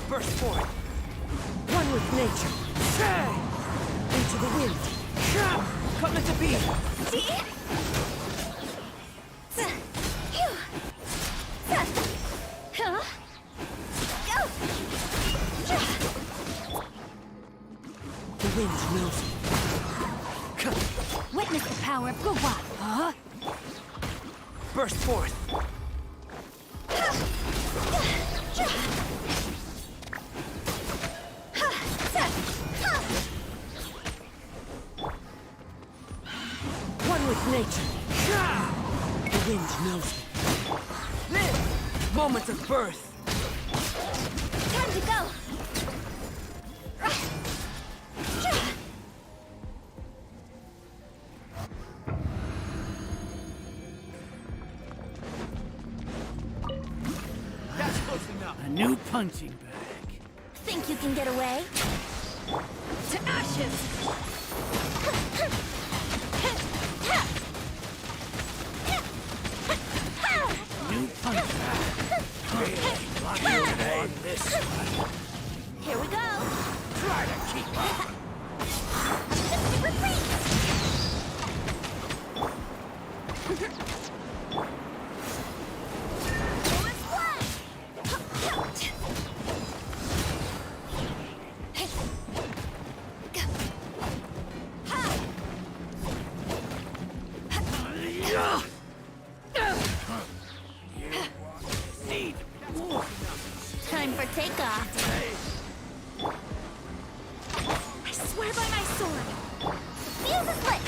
Burst forth! One with nature! Into the wind! Come into being! The wind knows me. Witness the power of Gugwa! Huh? Burst forth! One with nature. The wind knows me. Live! Moment of birth. Time to go! That's close enough. A new punching bag. Think you can get away? To ashes! New punching bag. Block you on this Here we go. Try to keep up. Super freeze. Time for takeoff. I swear by my sword. Fuse is lit.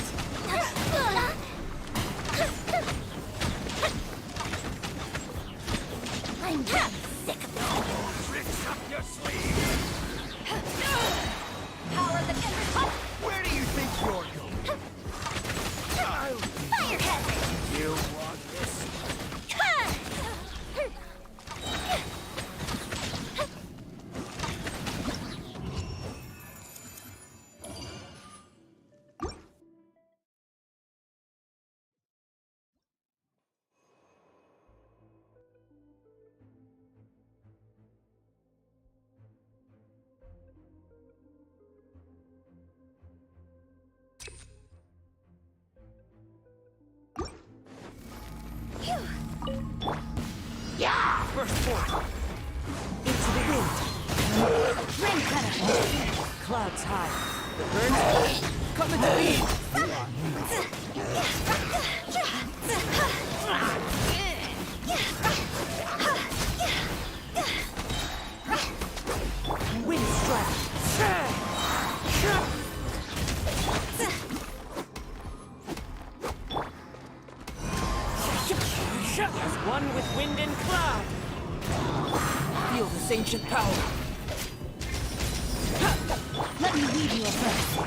I'm getting sick of it. Tricks up your sleeve. Power the Ender Puff. Where do you think you're going? Fire hazard. You want this? Burst forth. Into the wind. Rim cutter. Clouds high. The birds come into beam. Wind strike. As one with wind and cloud. Feel this ancient power. Let me lead you a first.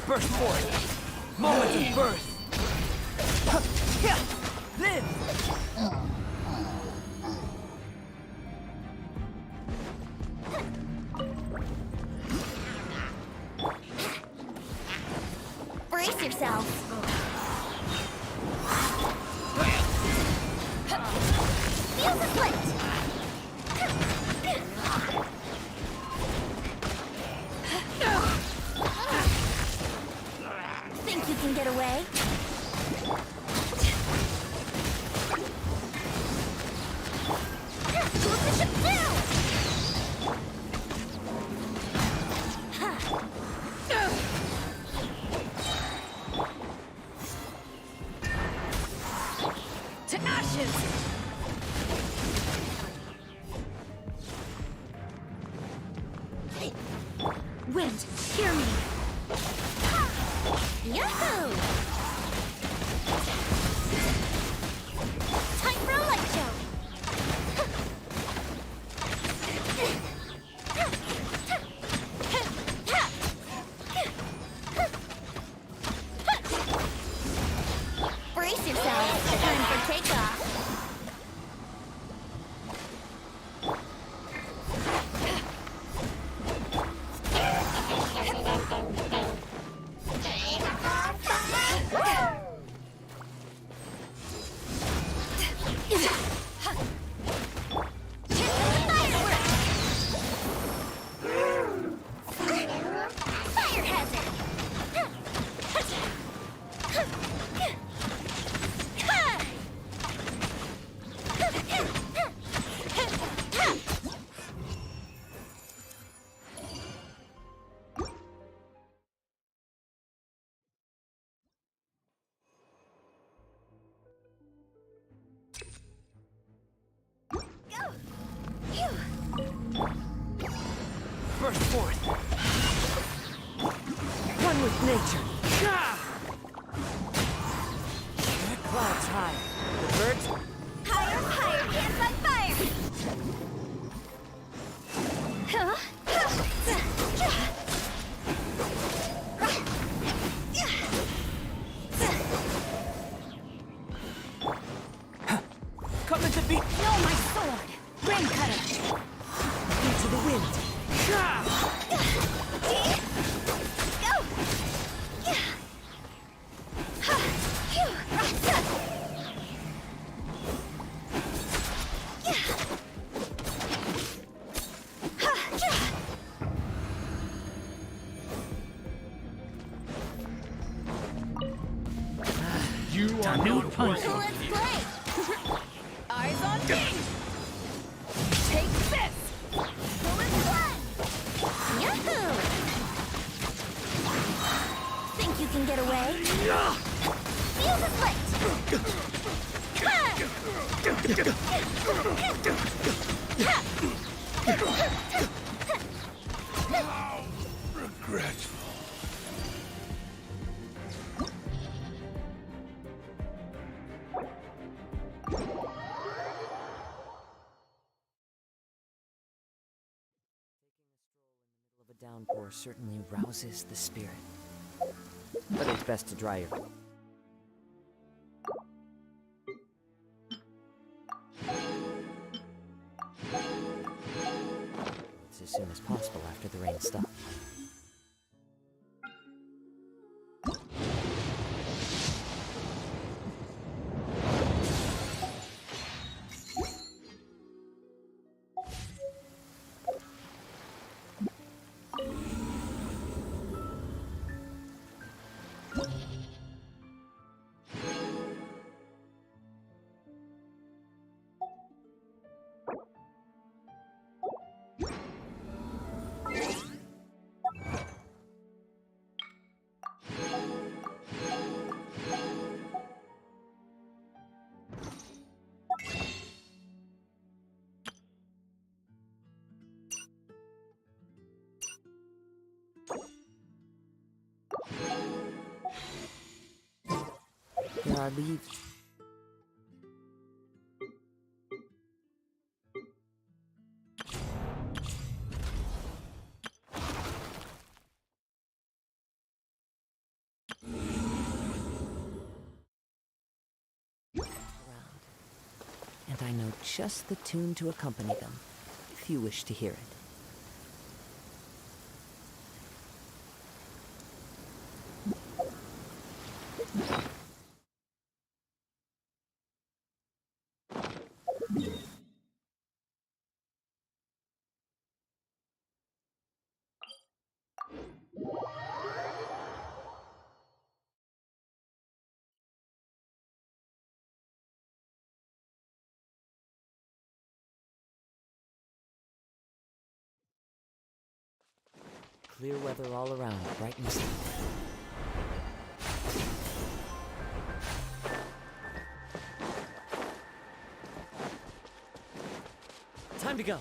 Burst forth. Moment of birth. Live. Brace yourself. Fuse is lit. Think you can get away? Push it down! To ashes! Wind, hear me! Yahoo! Time for a light show! Brace yourself! Time for takeoff! Fire hazard! Burst forth. One with nature. Clouds high. The birds Higher, higher, hands on fire! Huh? coming to beat. Know my sword! Rain cutter! Into the wind. See? Let's play! Eyes on me! Take this! Go in one! Yahoo! Think you can get away? Fuse is lit! How regretful. Of a downpour certainly rouses the spirit. But it's best to dry your... It's as soon as possible after the rain stops. There are leaves. And I know just the tune to accompany them, if you wish to hear it. Clear weather all around, bright and sunny. Time to go.